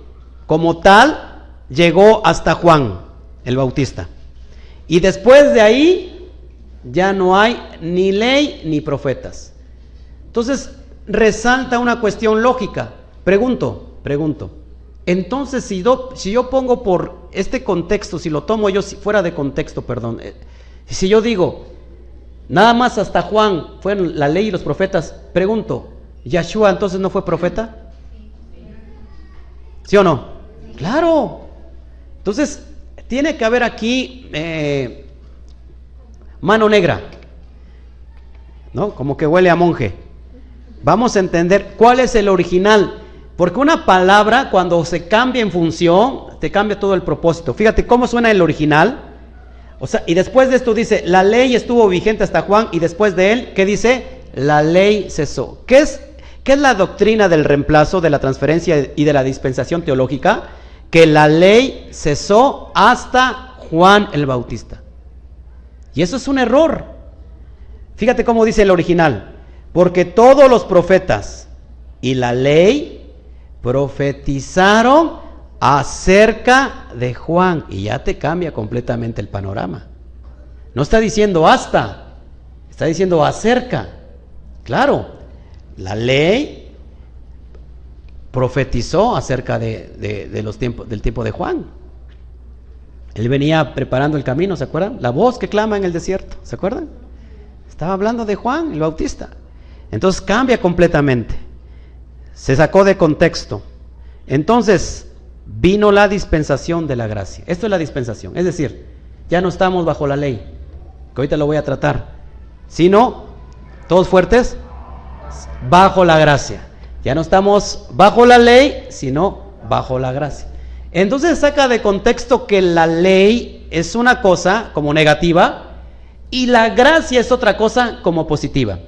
como tal llegó hasta Juan el Bautista, y después de ahí ya no hay ni ley ni profetas. Entonces resalta una cuestión lógica. Pregunto, entonces si yo pongo por este contexto, si lo tomo yo fuera de contexto, si yo digo nada más hasta Juan fueron la ley y los profetas, pregunto, ¿Yeshua entonces no fue profeta? ¿Sí o no? Claro. Entonces tiene que haber aquí mano negra, ¿no? Como que huele a monje. Vamos a entender cuál es el original. Porque una palabra, cuando se cambia en función, te cambia todo el propósito. Fíjate cómo suena el original. O sea, y después de esto dice, la ley estuvo vigente hasta Juan, y después de él, ¿qué dice? La ley cesó. ¿Qué es la doctrina del reemplazo, de la transferencia y de la dispensación teológica? Que la ley cesó hasta Juan el Bautista. Y eso es un error. Fíjate cómo dice el original. Porque todos los profetas y la ley profetizaron acerca de Juan, y ya te cambia completamente el panorama. No está diciendo hasta, está diciendo acerca. Claro, La ley profetizó acerca de los tiempos, del tiempo de Juan. Él venía preparando el camino, ¿se acuerdan? La voz que clama en el desierto, ¿se acuerdan? Estaba hablando de Juan el Bautista. Entonces cambia completamente. Se sacó de contexto. Entonces vino la dispensación de la gracia. Esto es la dispensación. Es decir, ya no estamos bajo la ley, que ahorita lo voy a tratar, sino, todos fuertes, bajo la gracia. Ya no estamos bajo la ley, sino bajo la gracia. Entonces saca de contexto que la ley es una cosa como negativa y la gracia es otra cosa como positiva.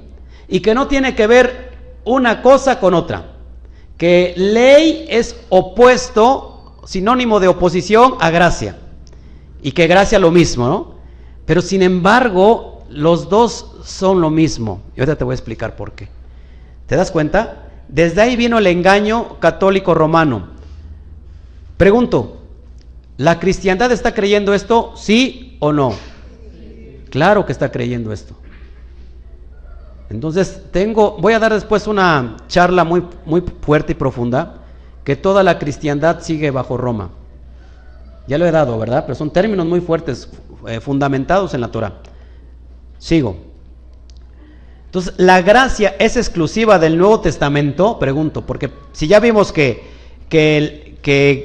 Y que no tiene que ver una cosa con otra. Que ley es opuesto, sinónimo de oposición a gracia. Y que gracia lo mismo, ¿no? Pero sin embargo, los dos son lo mismo. Y ahorita te voy a explicar por qué. ¿Te das cuenta? Desde ahí vino el engaño católico romano. Pregunto, ¿la cristiandad está creyendo esto, sí o no? Claro que está creyendo esto. Entonces voy a dar después una charla muy fuerte y profunda, que toda la cristiandad sigue bajo Roma. Ya lo he dado, ¿verdad? Pero son términos muy fuertes, fundamentados en la Torah. Sigo. Entonces, ¿la gracia es exclusiva del Nuevo Testamento? Pregunto, porque si ya vimos que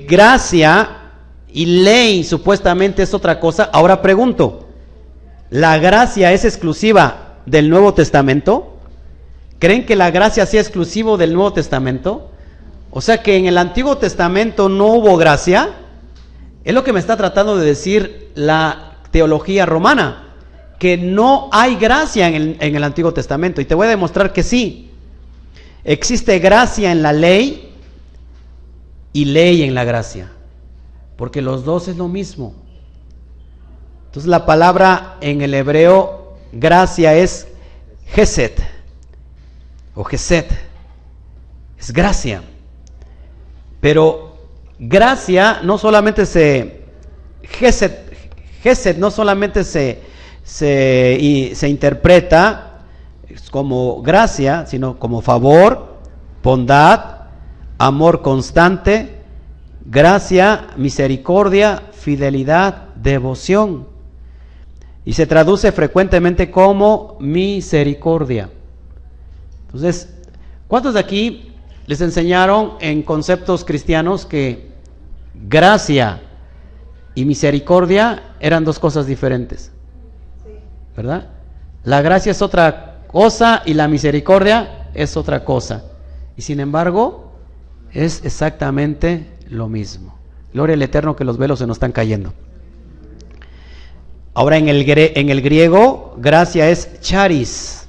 gracia y ley supuestamente es otra cosa, ahora pregunto, ¿la gracia es exclusiva del Nuevo Testamento? ¿Creen que la gracia sea exclusivo del Nuevo Testamento? O sea que en el Antiguo Testamento no hubo gracia. Es lo que me está tratando de decir la teología romana, que no hay gracia en el Antiguo Testamento. Y te voy a demostrar que sí. Existe gracia en la ley y ley en la gracia, porque los dos es lo mismo. Entonces la palabra en el hebreo gracia es Gesed o Gesed, es gracia. Pero gracia no solamente Gesed no solamente se interpreta como gracia, sino como favor, bondad, amor constante, gracia, misericordia, fidelidad, devoción. Y se traduce frecuentemente como misericordia. Entonces, ¿cuántos de aquí les enseñaron en conceptos cristianos que gracia y misericordia eran dos cosas diferentes? ¿Verdad? La gracia es otra cosa y la misericordia es otra cosa. Y sin embargo, es exactamente lo mismo. Gloria al Eterno, que los velos se nos están cayendo. Ahora en el griego, gracia es charis.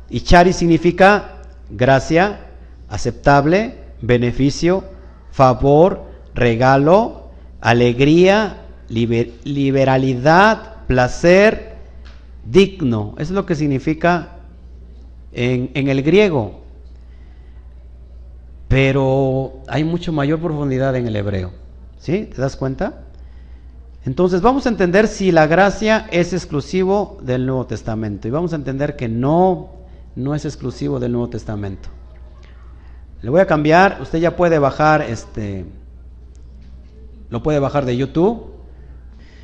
Y charis significa gracia, aceptable, beneficio, favor, regalo, alegría, liberalidad, placer, digno. Eso es lo que significa en el griego. Pero hay mucho mayor profundidad en el hebreo. ¿Sí? ¿Te das cuenta? Entonces vamos a entender si la gracia es exclusivo del Nuevo Testamento. Y vamos a entender que no es exclusivo del Nuevo Testamento. Le voy a cambiar. Usted ya puede bajar lo puede bajar de YouTube.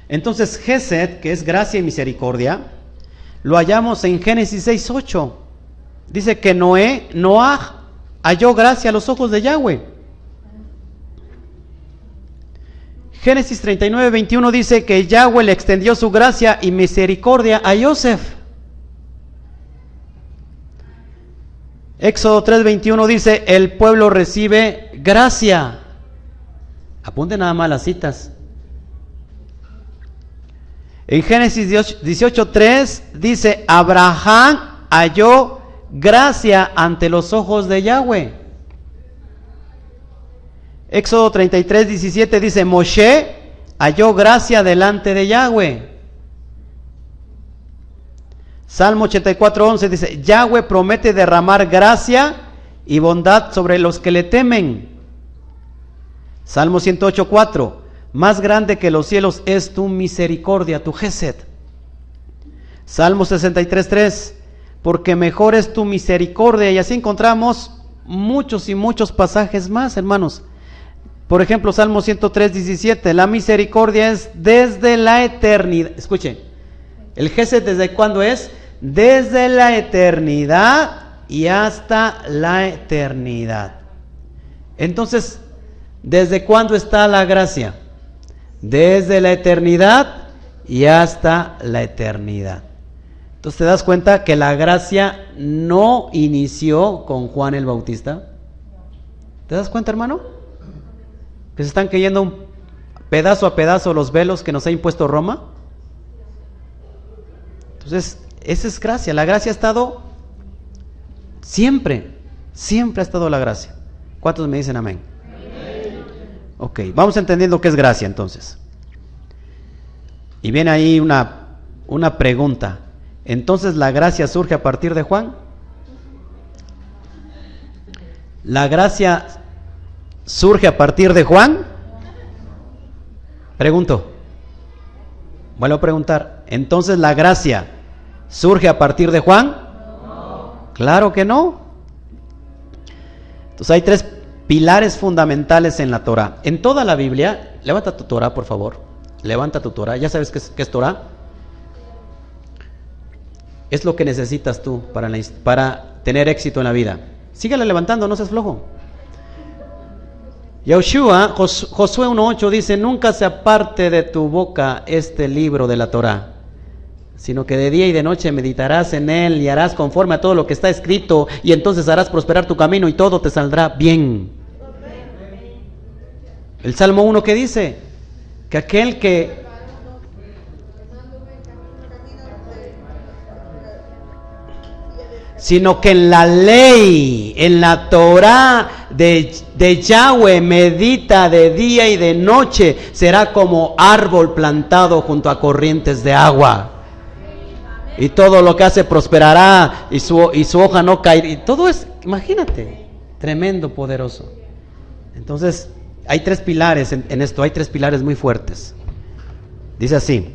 Entonces Gesed, que es gracia y misericordia, lo hallamos en Génesis 6:8. Dice que Noah halló gracia a los ojos de Yahweh. Génesis 39:21 dice que Yahweh le extendió su gracia y misericordia a Yosef. Éxodo 3:21 dice, el pueblo recibe gracia. Apunten nada más las citas. En Génesis 18:3 dice, Abraham halló gracia ante los ojos de Yahweh. Éxodo 33:17 dice, Moshe halló gracia delante de Yahweh. Salmo 84:11 dice, Yahweh promete derramar gracia y bondad sobre los que le temen. Salmo 108:4, más grande que los cielos es tu misericordia, tu Gesed. Salmo 63:3, porque mejor es tu misericordia. Y así encontramos muchos y muchos pasajes más, hermanos. Por ejemplo, Salmo 103, 17, la misericordia es desde la eternidad. Escuchen, el Gesed, ¿desde cuándo es? Desde la eternidad y hasta la eternidad. Entonces, ¿desde cuándo está la gracia? Desde la eternidad y hasta la eternidad. Entonces, ¿te das cuenta que la gracia no inició con Juan el Bautista? ¿Te das cuenta, hermano? Que se están cayendo pedazo a pedazo los velos que nos ha impuesto Roma. Entonces, esa es gracia. La gracia ha estado siempre ha estado la gracia. ¿Cuántos me dicen amén? Ok, vamos entendiendo qué es gracia entonces. Y viene ahí una pregunta. Entonces, ¿la gracia surge a partir de Juan? ¿La gracia surge a partir de Juan? Pregunto. Vuelvo a preguntar. Entonces, ¿la gracia surge a partir de Juan? No. Claro que no. Entonces hay tres pilares fundamentales en la Torah. En toda la Biblia, levanta tu Torah, por favor. Levanta tu Torah. ¿Ya sabes qué es Torah? Es lo que necesitas tú para tener éxito en la vida. Síguela levantando, no seas flojo. Yahushua, Josué 1:8 dice: nunca se aparte de tu boca este libro de la Torah, sino que de día y de noche meditarás en él y harás conforme a todo lo que está escrito, y entonces harás prosperar tu camino y todo te saldrá bien. El Salmo 1, ¿qué dice? Que aquel que... sino que en la ley, en la Torah de Yahweh medita de día y de noche, será como árbol plantado junto a corrientes de agua. Y todo lo que hace prosperará, y su hoja no caerá. Y todo es, imagínate, tremendo, poderoso. Entonces, hay tres pilares en esto, hay tres pilares muy fuertes. Dice así,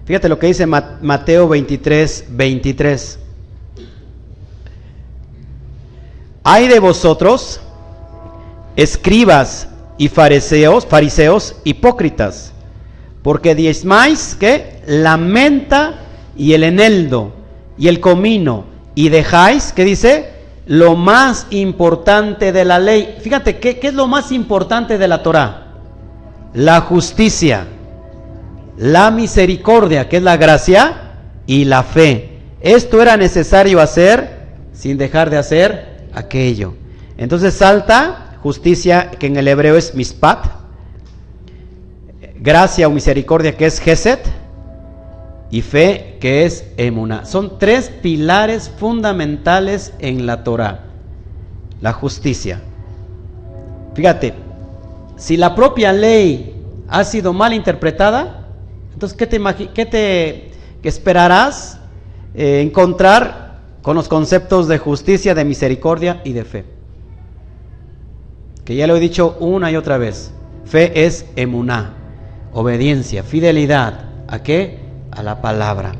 fíjate lo que dice Mateo 23, 23. Hay de vosotros, escribas y fariseos hipócritas, porque diezmáis, ¿qué? La menta y el eneldo y el comino, y dejáis, ¿qué dice? Lo más importante de la ley. Fíjate, ¿qué es lo más importante de la Torah? La justicia, la misericordia, que es la gracia, y la fe. Esto era necesario hacer sin dejar de hacer aquello. Entonces salta justicia, que en el hebreo es mispat, gracia o misericordia, que es gesed, y fe, que es emuná. Son tres pilares fundamentales en la Torah. La justicia. Fíjate, si la propia ley ha sido mal interpretada, entonces ¿qué esperarás encontrar con los conceptos de justicia, de misericordia y de fe? Que ya lo he dicho una y otra vez. Fe es emuná, obediencia, fidelidad. ¿A qué? A la palabra.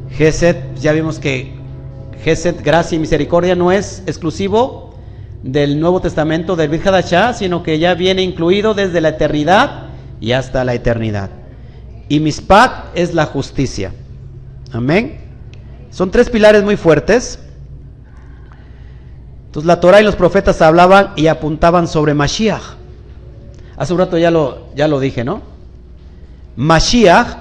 Gesed, ya vimos que Gesed, gracia y misericordia, no es exclusivo del Nuevo Testamento, del Brit Hadashah, sino que ya viene incluido desde la eternidad y hasta la eternidad. Y Mispat es la justicia. Amén. Son tres pilares muy fuertes. Entonces la Torah y los profetas hablaban y apuntaban sobre Mashiach. Hace un rato ya lo dije, ¿no? Mashiach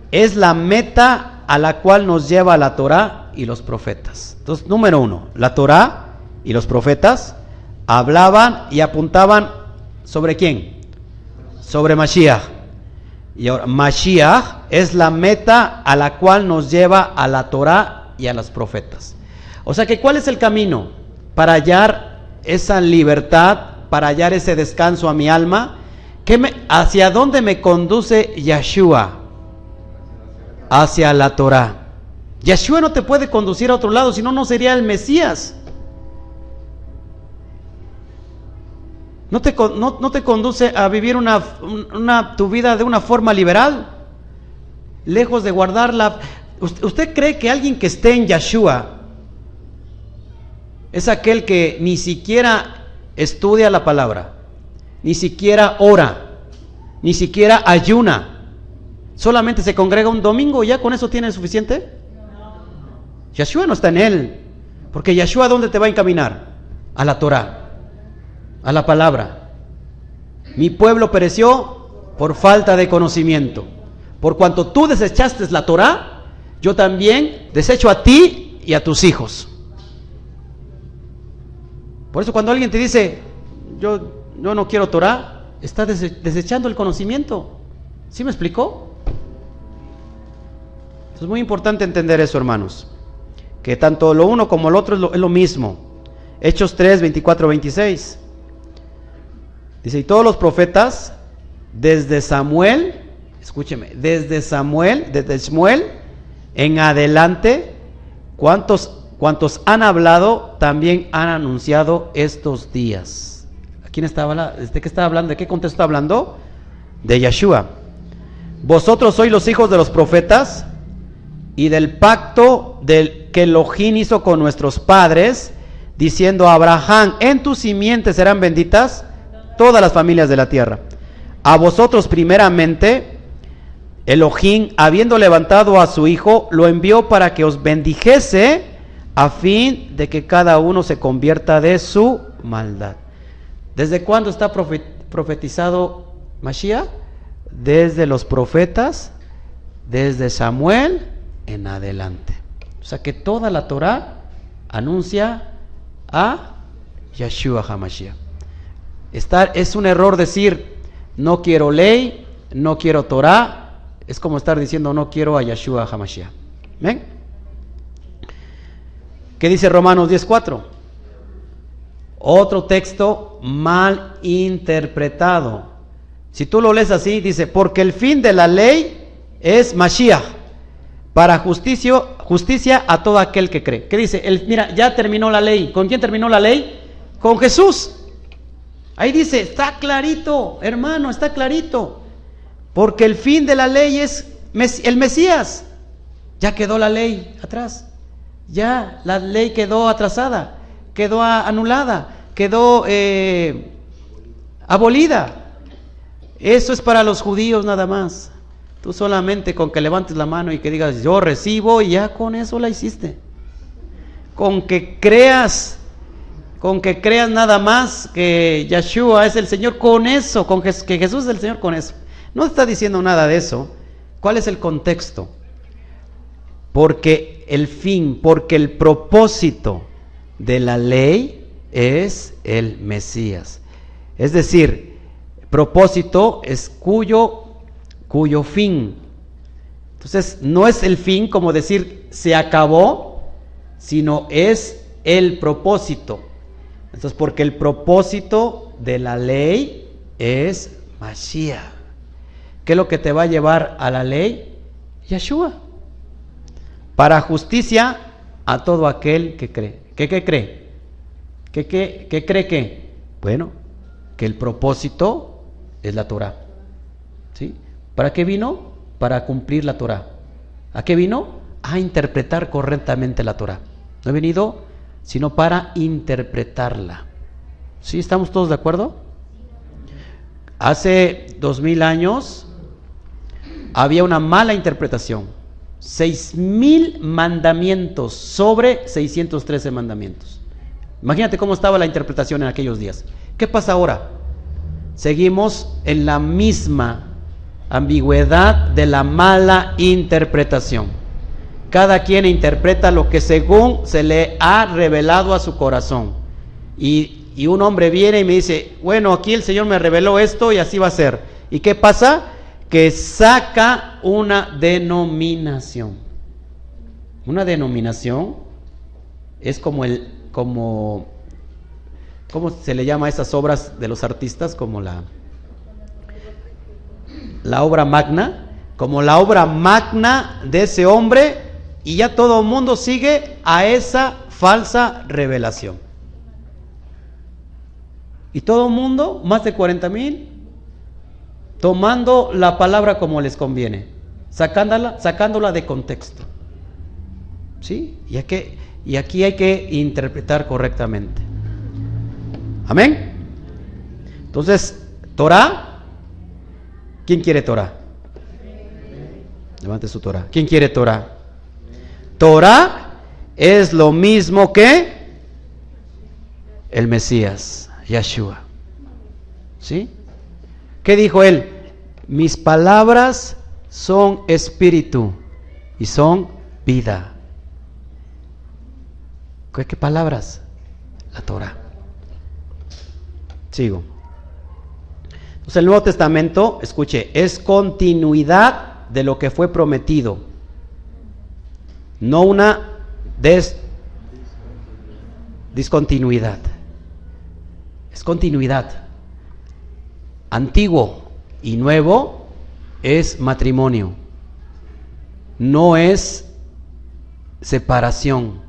es la meta a la cual nos lleva la Torah y los profetas. Entonces, número uno, la Torah y los profetas hablaban y apuntaban ¿sobre quién? Sobre Mashiach. Y ahora, Mashiach es la meta a la cual nos lleva a la Torah y a los profetas. O sea que, ¿cuál es el camino para hallar esa libertad, para hallar ese descanso a mi alma? ¿Hacia dónde me conduce Yeshua? Hacia la Torah. Yeshua no te puede conducir a otro lado, si no, no sería el Mesías. No te conduce a vivir tu vida de una forma liberal, lejos de guardar ¿Usted cree que alguien que esté en Yeshua es aquel que ni siquiera estudia la palabra, ni siquiera ora, ni siquiera ayuna, solamente se congrega un domingo y ya con eso tiene suficiente? Yeshua no está en él, porque Yeshua, ¿dónde te va a encaminar? A la Torah, a la palabra. Mi pueblo pereció por falta de conocimiento. Por cuanto tú desechaste la Torah, yo también desecho a ti y a tus hijos. Por eso cuando alguien te dice, yo no quiero Torah, está desechando el conocimiento. ¿Sí me explicó? Es muy importante entender eso, hermanos, que tanto lo uno como lo otro es lo mismo. Hechos 3, 24, 26. Dice, y todos los profetas, desde Samuel, escúcheme, desde Samuel en adelante, cuantos han hablado, también han anunciado estos días. ¿De qué está hablando? ¿De qué contexto está hablando? De Yeshua. Vosotros sois los hijos de los profetas y del pacto que Elohim hizo con nuestros padres, diciendo a Abraham, en tus simientes serán benditas todas las familias de la tierra. A vosotros primeramente, Elohim, habiendo levantado a su hijo, lo envió para que os bendijese, a fin de que cada uno se convierta de su maldad. ¿Desde cuándo está profetizado Mashiach? Desde los profetas, desde Samuel en adelante. O sea que toda la Torah anuncia a Yeshua HaMashiach. Es un error decir, no quiero ley, no quiero Torah. Es como estar diciendo, no quiero a Yeshua HaMashiach. ¿Ven? ¿Qué dice Romanos 10:4? Otro texto mal interpretado. Si tú lo lees así, dice, porque el fin de la ley es Mashiach, para justicia a todo aquel que cree. ¿Qué dice? Mira, ya terminó la ley. ¿Con quién terminó la ley? Con Jesús. Ahí dice, está clarito, hermano, está clarito. Porque el fin de la ley es el Mesías. Ya quedó la ley atrás. Ya la ley quedó atrasada, quedó anulada, quedó abolida. Eso es para los judíos nada más. Tú solamente con que levantes la mano y que digas, yo recibo, y ya con eso la hiciste. Con que creas nada más que Yeshua es el Señor, con eso, que Jesús es el Señor, con eso. No está diciendo nada de eso. ¿Cuál es el contexto? Porque el propósito de la ley es el Mesías. Es decir, propósito es cuyo fin. Entonces, no es el fin como decir se acabó, sino es el propósito. Entonces, porque el propósito de la ley es Mashiach. ¿Qué es lo que te va a llevar a la ley? Yeshua. Para justicia a todo aquel que cree. ¿Qué cree? ¿Qué cree qué? Bueno, que el propósito es la Torah. ¿Sí? ¿Para qué vino? Para cumplir la Torah. ¿A qué vino? A interpretar correctamente la Torah. No he venido sino para interpretarla. ¿Sí? ¿Estamos todos de acuerdo? Hace 2000 años había una mala interpretación. 6,000 mandamientos sobre 613 mandamientos. Imagínate cómo estaba la interpretación en aquellos días. ¿Qué pasa ahora? Seguimos en la misma ambigüedad de la mala interpretación. Cada quien interpreta lo que según se le ha revelado a su corazón. Y un hombre viene y me dice, bueno, aquí el Señor me reveló esto y así va a ser. ¿Y qué pasa? Que saca una denominación. Una denominación es ¿cómo se le llama a esas obras de los artistas? Como la obra magna, como la obra magna de ese hombre, y ya todo el mundo sigue a esa falsa revelación. Y todo el mundo, más de 40,000, tomando la palabra como les conviene, sacándola de contexto. ¿Sí? Y aquí hay que interpretar correctamente. Amén. Entonces, Torah, ¿quién quiere Torah? Levante su Torah. ¿Quién quiere Torah? Torah es lo mismo que el Mesías, Yeshua. ¿Sí? ¿Qué dijo él? Mis palabras son espíritu y son vida. ¿Qué palabras? La Torah. Sigo. Entonces el Nuevo Testamento, escuche, es continuidad de lo que fue prometido, no una discontinuidad. Es continuidad. Antiguo y nuevo es matrimonio, no es separación.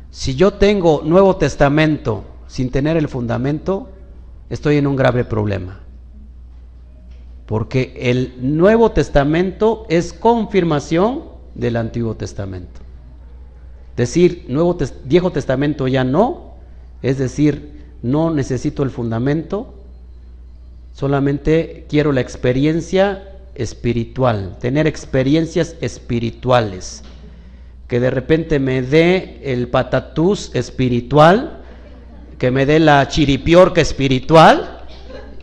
Si yo tengo Nuevo Testamento sin tener el fundamento, estoy en un grave problema, porque el Nuevo Testamento es confirmación del Antiguo Testamento. Decir Viejo Testamento ya no, es decir, no necesito el fundamento, solamente quiero la experiencia espiritual, tener experiencias espirituales, que de repente me dé el patatús espiritual, que me dé la chiripiorca espiritual,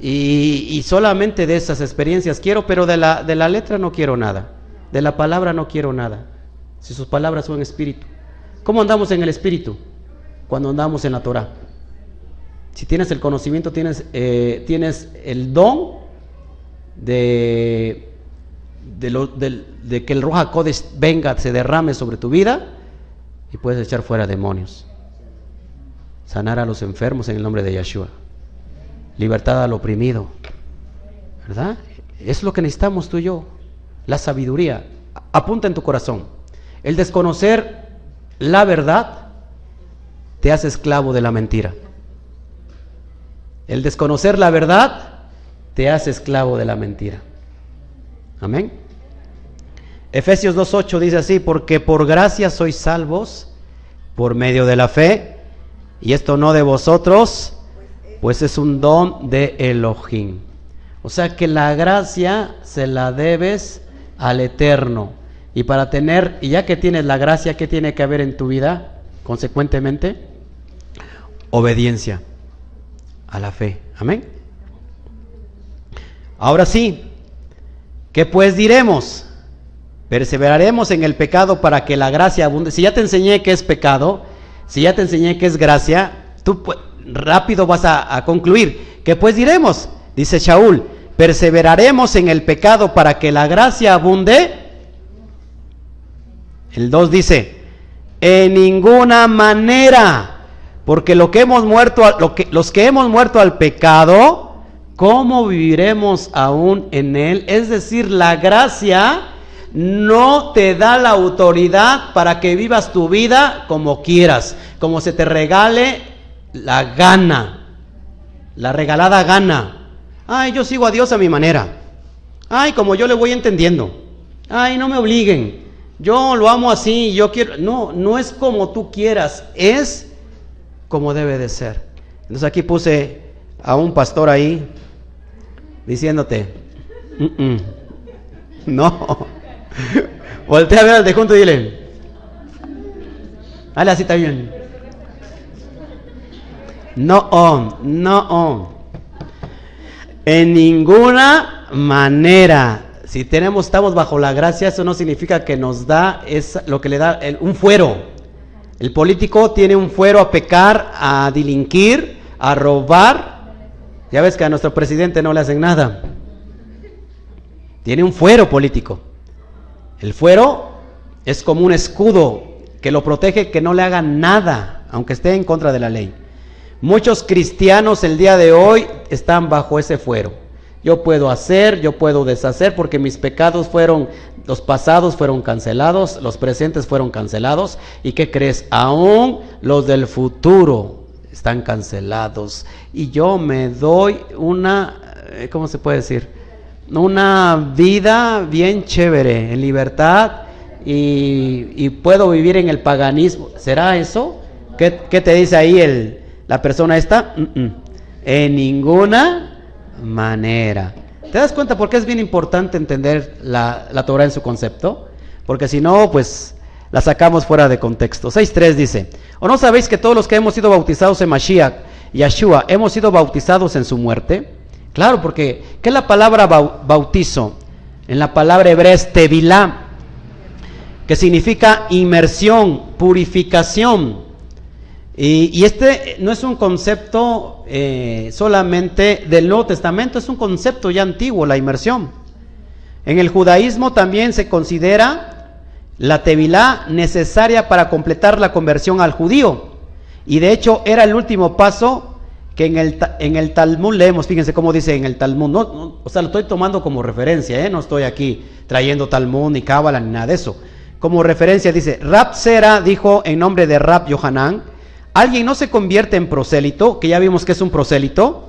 y solamente de esas experiencias quiero, pero de la letra no quiero nada, de la palabra no quiero nada, si sus palabras son espíritu. ¿Cómo andamos en el espíritu? Cuando andamos en la Torah. Si tienes el conocimiento, tienes el don de que el Ruach HaKodesh venga, se derrame sobre tu vida, y puedes echar fuera demonios, sanar a los enfermos en el nombre de Yeshua, libertad al oprimido, ¿verdad? Es lo que necesitamos tú y yo, la sabiduría. Apunta en tu corazón, el desconocer la verdad te hace esclavo de la mentira. El desconocer la verdad te hace esclavo de la mentira. Amén. Efesios 2:8 dice así: porque por gracia sois salvos por medio de la fe, y esto no de vosotros, pues es un don de Elohim. O sea que la gracia se la debes al Eterno. Y ya que tienes la gracia, ¿qué tiene que haber en tu vida? Consecuentemente, obediencia a la fe. Amén. Ahora sí, ¿qué pues diremos? Perseveraremos en el pecado para que la gracia abunde. Si ya te enseñé qué es pecado, si ya te enseñé qué es gracia, tú rápido vas a concluir. ¿Qué pues diremos? Dice Shaul, perseveraremos en el pecado para que la gracia abunde. El 2 dice, en ninguna manera. Porque los que hemos muerto al pecado, ¿cómo viviremos aún en él? Es decir, la gracia no te da la autoridad para que vivas tu vida como quieras, como se te regale la gana, la regalada gana. Ay, yo sigo a Dios a mi manera. Ay, como yo le voy entendiendo. Ay, no me obliguen. Yo lo amo así, yo quiero. No es como tú quieras, es como debe de ser. Entonces aquí puse a un pastor ahí diciéndote, no, voltea a ver al de junto y dile, dale así está bien. No, en ninguna manera. Si estamos bajo la gracia, eso no significa que nos da, es lo que le da un fuero. El político tiene un fuero a pecar, a delinquir, a robar. Ya ves que a nuestro presidente no le hacen nada. Tiene un fuero político. El fuero es como un escudo que lo protege, que no le hagan nada, aunque esté en contra de la ley. Muchos cristianos el día de hoy están bajo ese fuero. Yo puedo hacer, yo puedo deshacer, porque mis pecados los pasados fueron cancelados, los presentes fueron cancelados. ¿Y qué crees? Aún los del futuro están cancelados. Y yo me doy ¿cómo se puede decir? Una vida bien chévere, en libertad, y puedo vivir en el paganismo. ¿Será eso? ¿Qué te dice ahí la persona esta? En ninguna manera. ¿Te das cuenta por qué es bien importante entender la Torah en su concepto? Porque si no, pues la sacamos fuera de contexto. 6.3 dice: ¿o no sabéis que todos los que hemos sido bautizados en Mashiach, Yeshua, hemos sido bautizados en su muerte? Claro, porque ¿qué es la palabra bautizo? En la palabra hebrea es tevilá, que significa inmersión, purificación. Y este no es un concepto solamente del Nuevo Testamento, es un concepto ya antiguo, la inmersión. En el judaísmo también se considera la tevilá necesaria para completar la conversión al judío. Y de hecho era el último paso que en el Talmud leemos. Fíjense cómo dice en el Talmud. O sea, lo estoy tomando como referencia, no estoy aquí trayendo Talmud ni Cábala ni nada de eso. Como referencia dice: Rab Zera dijo en nombre de Rab Yohanan: alguien no se convierte en prosélito, que ya vimos que es un prosélito,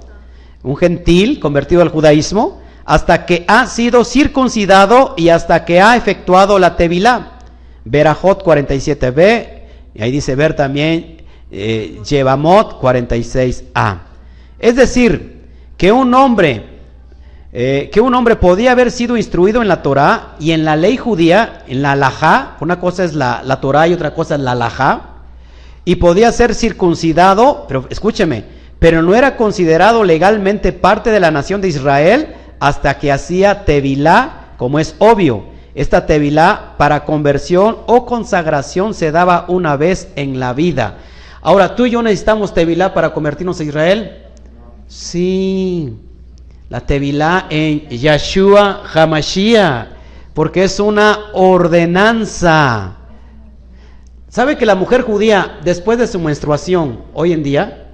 un gentil convertido al judaísmo, hasta que ha sido circuncidado y hasta que ha efectuado la tevilá. Berajot 47b, y ahí dice ver también Yevamot 46a. Es decir, que un hombre podía haber sido instruido en la Torah y en la ley judía, en la halajá. Una cosa es la Torah y otra cosa es la halajá, y podía ser circuncidado, pero escúcheme, pero no era considerado legalmente parte de la nación de Israel hasta que hacía tevilá, como es obvio. Esta tevilá para conversión o consagración se daba una vez en la vida. Ahora, ¿tú y yo necesitamos tevilá para convertirnos a Israel? Sí, la tevilá en Yeshua HaMashiach, porque es una ordenanza. ¿Sabe que la mujer judía, después de su menstruación, hoy en día,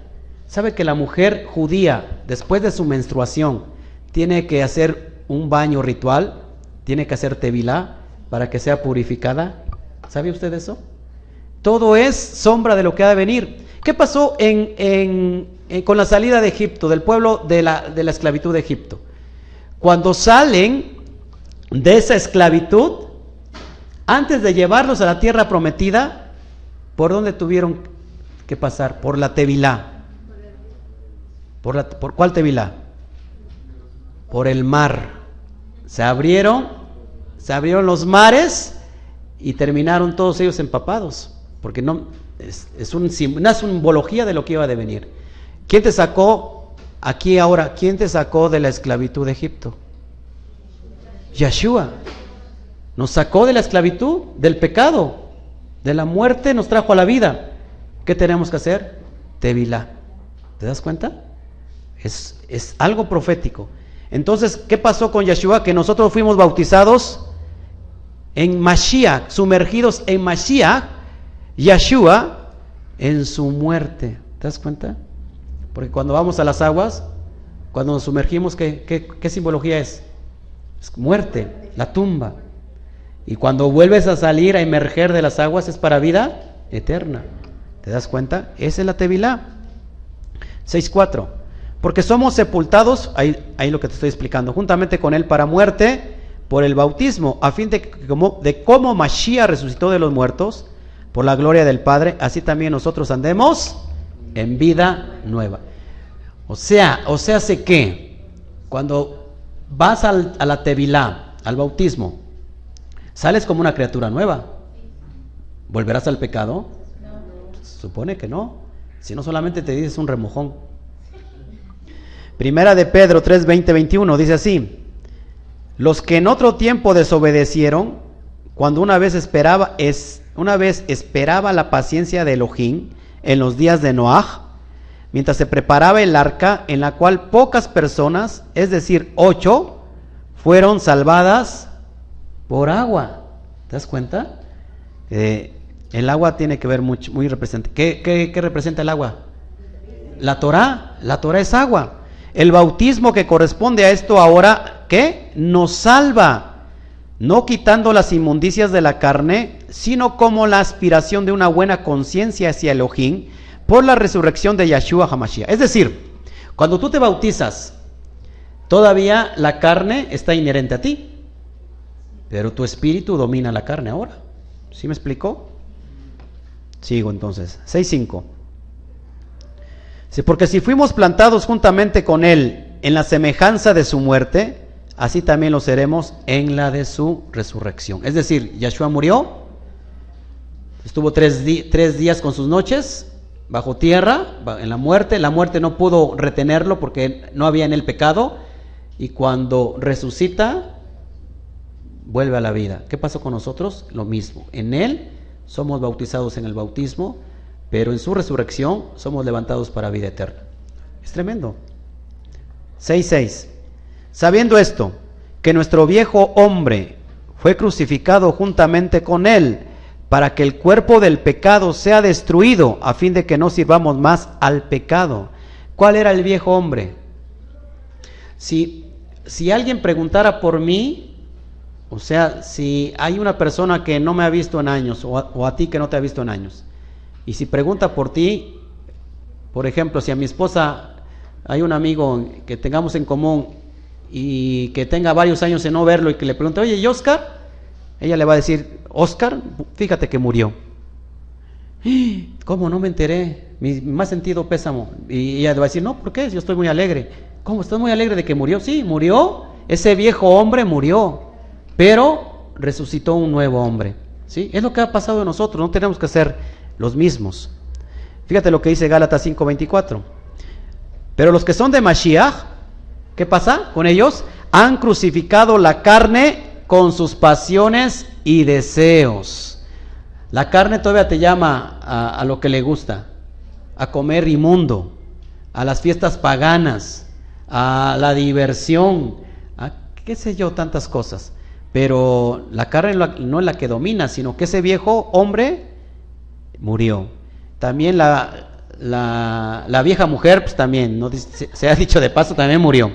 sabe que la mujer judía, después de su menstruación, tiene que hacer un baño ritual, tiene que hacer tevilá para que sea purificada? ¿Sabe usted eso? Todo es sombra de lo que ha de venir. ¿Qué pasó con la salida de Egipto, del pueblo de la esclavitud de Egipto? Cuando salen de esa esclavitud, antes de llevarlos a la tierra prometida, ¿por dónde tuvieron que pasar? Por la tevilá. ¿Por cuál tevilá? Por el mar. Se abrieron los mares y terminaron todos ellos empapados, porque no es una simbología de lo que iba a devenir. ¿Quién te sacó aquí ahora? ¿Quién te sacó de la esclavitud de Egipto? Yeshua. Nos sacó de la esclavitud, del pecado, de la muerte, nos trajo a la vida. ¿Qué tenemos que hacer? Tevilá. ¿Te das cuenta? Es algo profético. Entonces, ¿qué pasó con Yeshua? Que nosotros fuimos bautizados en Mashiach, sumergidos en Mashiach, Yeshua, en su muerte. ¿Te das cuenta? Porque cuando vamos a las aguas, cuando nos sumergimos, ¿qué simbología es? Es muerte, la tumba. Y cuando vuelves a salir, a emerger de las aguas, es para vida eterna. ¿Te das cuenta? Esa es la tevilá. 6.4. Porque somos sepultados, ahí lo que te estoy explicando, juntamente con él para muerte por el bautismo, a fin de cómo Mashiach resucitó de los muertos por la gloria del Padre, así también nosotros andemos en vida nueva. O sea, sé que cuando vas a la tevilá, al bautismo, sales como una criatura nueva. ¿Volverás al pecado? Supone que no, si no solamente te dices un remojón. Primera de Pedro 3, 20, 21 dice así: los que en otro tiempo desobedecieron, cuando una vez esperaba la paciencia de Elohim en los días de Noaj, mientras se preparaba el arca, en la cual pocas personas, es decir 8, fueron salvadas por agua. ¿Te das cuenta? El agua tiene que ver muy representante. ¿Qué representa el agua? La Torah es agua. El bautismo que corresponde a esto ahora, ¿qué? Nos salva, no quitando las inmundicias de la carne, sino como la aspiración de una buena conciencia hacia Elohim por la resurrección de Yeshua HaMashiach. Es decir, cuando tú te bautizas, todavía la carne está inherente a ti, pero tu espíritu domina la carne ahora. ¿Sí me explicó? Sigo entonces. 6:5. Porque si fuimos plantados juntamente con Él en la semejanza de su muerte, así también lo seremos en la de su resurrección. Es decir, Yahshua murió, estuvo 3 días con sus noches bajo tierra, en la muerte no pudo retenerlo porque no había en él pecado, y cuando resucita, vuelve a la vida. ¿Qué pasó con nosotros? Lo mismo, en él somos bautizados en el bautismo, pero en su resurrección somos levantados para vida eterna. Es tremendo. 6:6. Sabiendo esto, que nuestro viejo hombre fue crucificado juntamente con él, para que el cuerpo del pecado sea destruido, a fin de que no sirvamos más al pecado. ¿Cuál era el viejo hombre? Si alguien preguntara por mí, o sea, si hay una persona que no me ha visto en años, o a ti que no te ha visto en años, y si pregunta por ti, por ejemplo, si a mi esposa hay un amigo que tengamos en común y que tenga varios años en no verlo y que le pregunte, oye, ¿y Oscar? Ella le va a decir, Oscar, fíjate que murió. ¿Cómo? No me enteré, mi más sentido pésamo. Y ella le va a decir, no, ¿por qué? Yo estoy muy alegre. ¿Cómo? ¿Estás muy alegre de que murió? Sí, murió, ese viejo hombre murió, pero resucitó un nuevo hombre. ¿Sí? Es lo que ha pasado en nosotros, no tenemos que ser los mismos. Fíjate lo que dice Gálatas 5:24. Pero los que son de Mashiach, ¿qué pasa con ellos? Han crucificado la carne con sus pasiones y deseos. La carne todavía te llama a lo que le gusta, a comer inmundo, a las fiestas paganas, a la diversión, a qué sé yo, tantas cosas. Pero la carne no es la que domina, sino que ese viejo hombre murió. También la vieja mujer, pues también, ¿no? Se ha dicho de paso, también murió.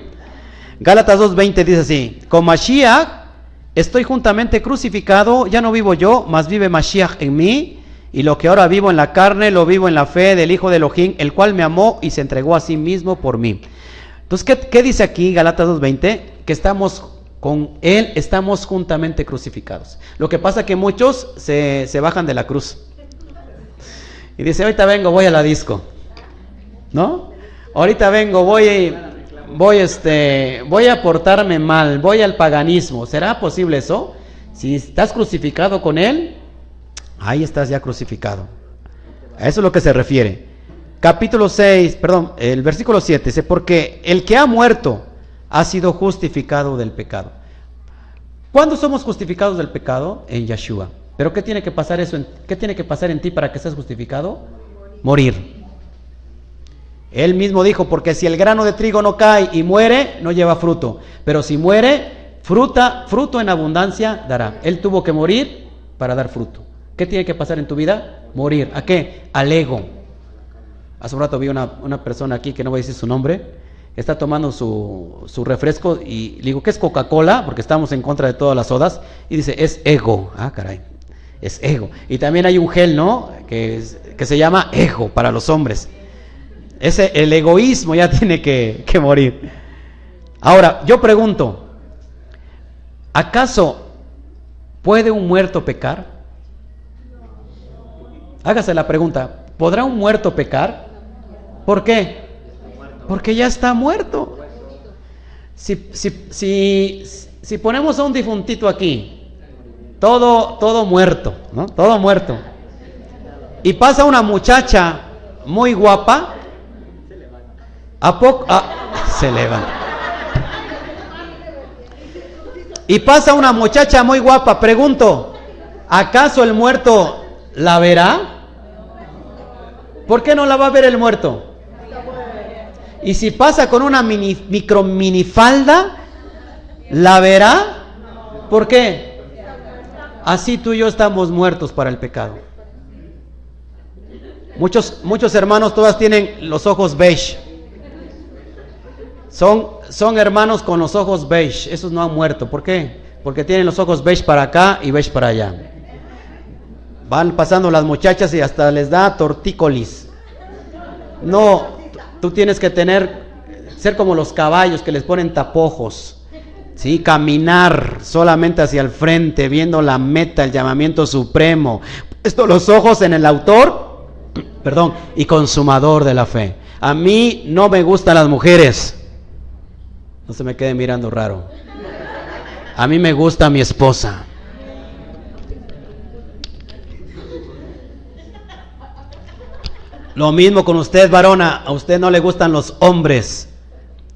Gálatas 2:20 dice así: con Mashiach estoy juntamente crucificado, ya no vivo yo, mas vive Mashiach en mí, y lo que ahora vivo en la carne, lo vivo en la fe del Hijo de Elohim, el cual me amó y se entregó a sí mismo por mí. Entonces, ¿qué dice aquí Gálatas 2:20? Que estamos con Él, estamos juntamente crucificados. Lo que pasa es que muchos se bajan de la cruz y dice, ahorita vengo, voy a la disco, ¿no? Ahorita vengo, voy a portarme mal, voy al paganismo. ¿Será posible eso? Si estás crucificado con Él, ahí estás ya crucificado. A eso es lo que se refiere. El versículo 7 dice, porque el que ha muerto ha sido justificado del pecado. ¿Cuándo somos justificados del pecado? En Yeshua. ¿Pero qué tiene que pasar qué tiene que pasar en ti para que seas justificado? Morir. Él mismo dijo, porque si el grano de trigo no cae y muere, no lleva fruto. Pero si muere, fruto en abundancia dará. Él tuvo que morir para dar fruto. ¿Qué tiene que pasar en tu vida? Morir. ¿A qué? Al ego. Hace un rato vi una persona aquí, que no voy a decir su nombre, está tomando su refresco y le digo, ¿qué es Coca-Cola? Porque estamos en contra de todas las sodas. Y dice, es ego. Ah, caray, es ego. Y también hay un gel, ¿no? Que se llama ego para los hombres. El egoísmo ya tiene que morir. Ahora, yo pregunto, ¿acaso puede un muerto pecar? Hágase la pregunta, ¿podrá un muerto pecar? ¿Por qué? Porque ya está muerto. Si ponemos a un difuntito aquí, todo muerto, ¿no? Todo muerto, y pasa una muchacha muy guapa, se levanta. Y pasa una muchacha muy guapa, pregunto, ¿acaso el muerto la verá? ¿Por qué no la va a ver el muerto? Y si pasa con una minifalda, ¿la verá? ¿Por qué? Así tú y yo estamos muertos para el pecado. Muchos hermanos todas tienen los ojos beige. Son hermanos con los ojos beige. Esos no han muerto. ¿Por qué? Porque tienen los ojos beige para acá y beige para allá. Van pasando las muchachas y hasta les da tortícolis. No, tú tienes que ser como los caballos que les ponen tapojos. Sí, caminar solamente hacia el frente, viendo la meta, el llamamiento supremo. Puesto los ojos en el autor, y consumador de la fe. A mí no me gustan las mujeres. No se me quede mirando raro. A mí me gusta mi esposa. Lo mismo con usted, varona. A usted no le gustan los hombres.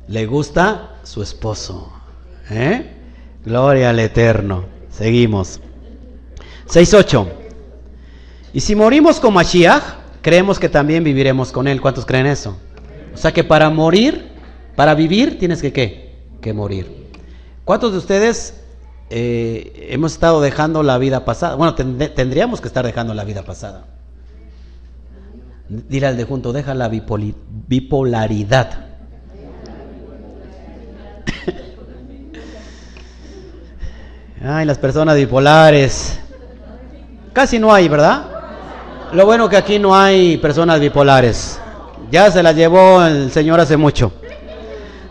Le gusta su esposo. Gloria al Eterno. Seguimos. 6:8. Y si morimos con Mashiach, creemos que también viviremos con él. ¿Cuántos creen eso? O sea que para vivir, tienes que ¿qué? Que morir. ¿Cuántos de ustedes hemos estado dejando la vida pasada? Bueno, tendríamos que estar dejando la vida pasada. Dile al de junto, deja la bipolaridad. Ay, las personas bipolares. Casi no hay, ¿verdad? Lo bueno que aquí no hay personas bipolares. Ya se las llevó el Señor hace mucho.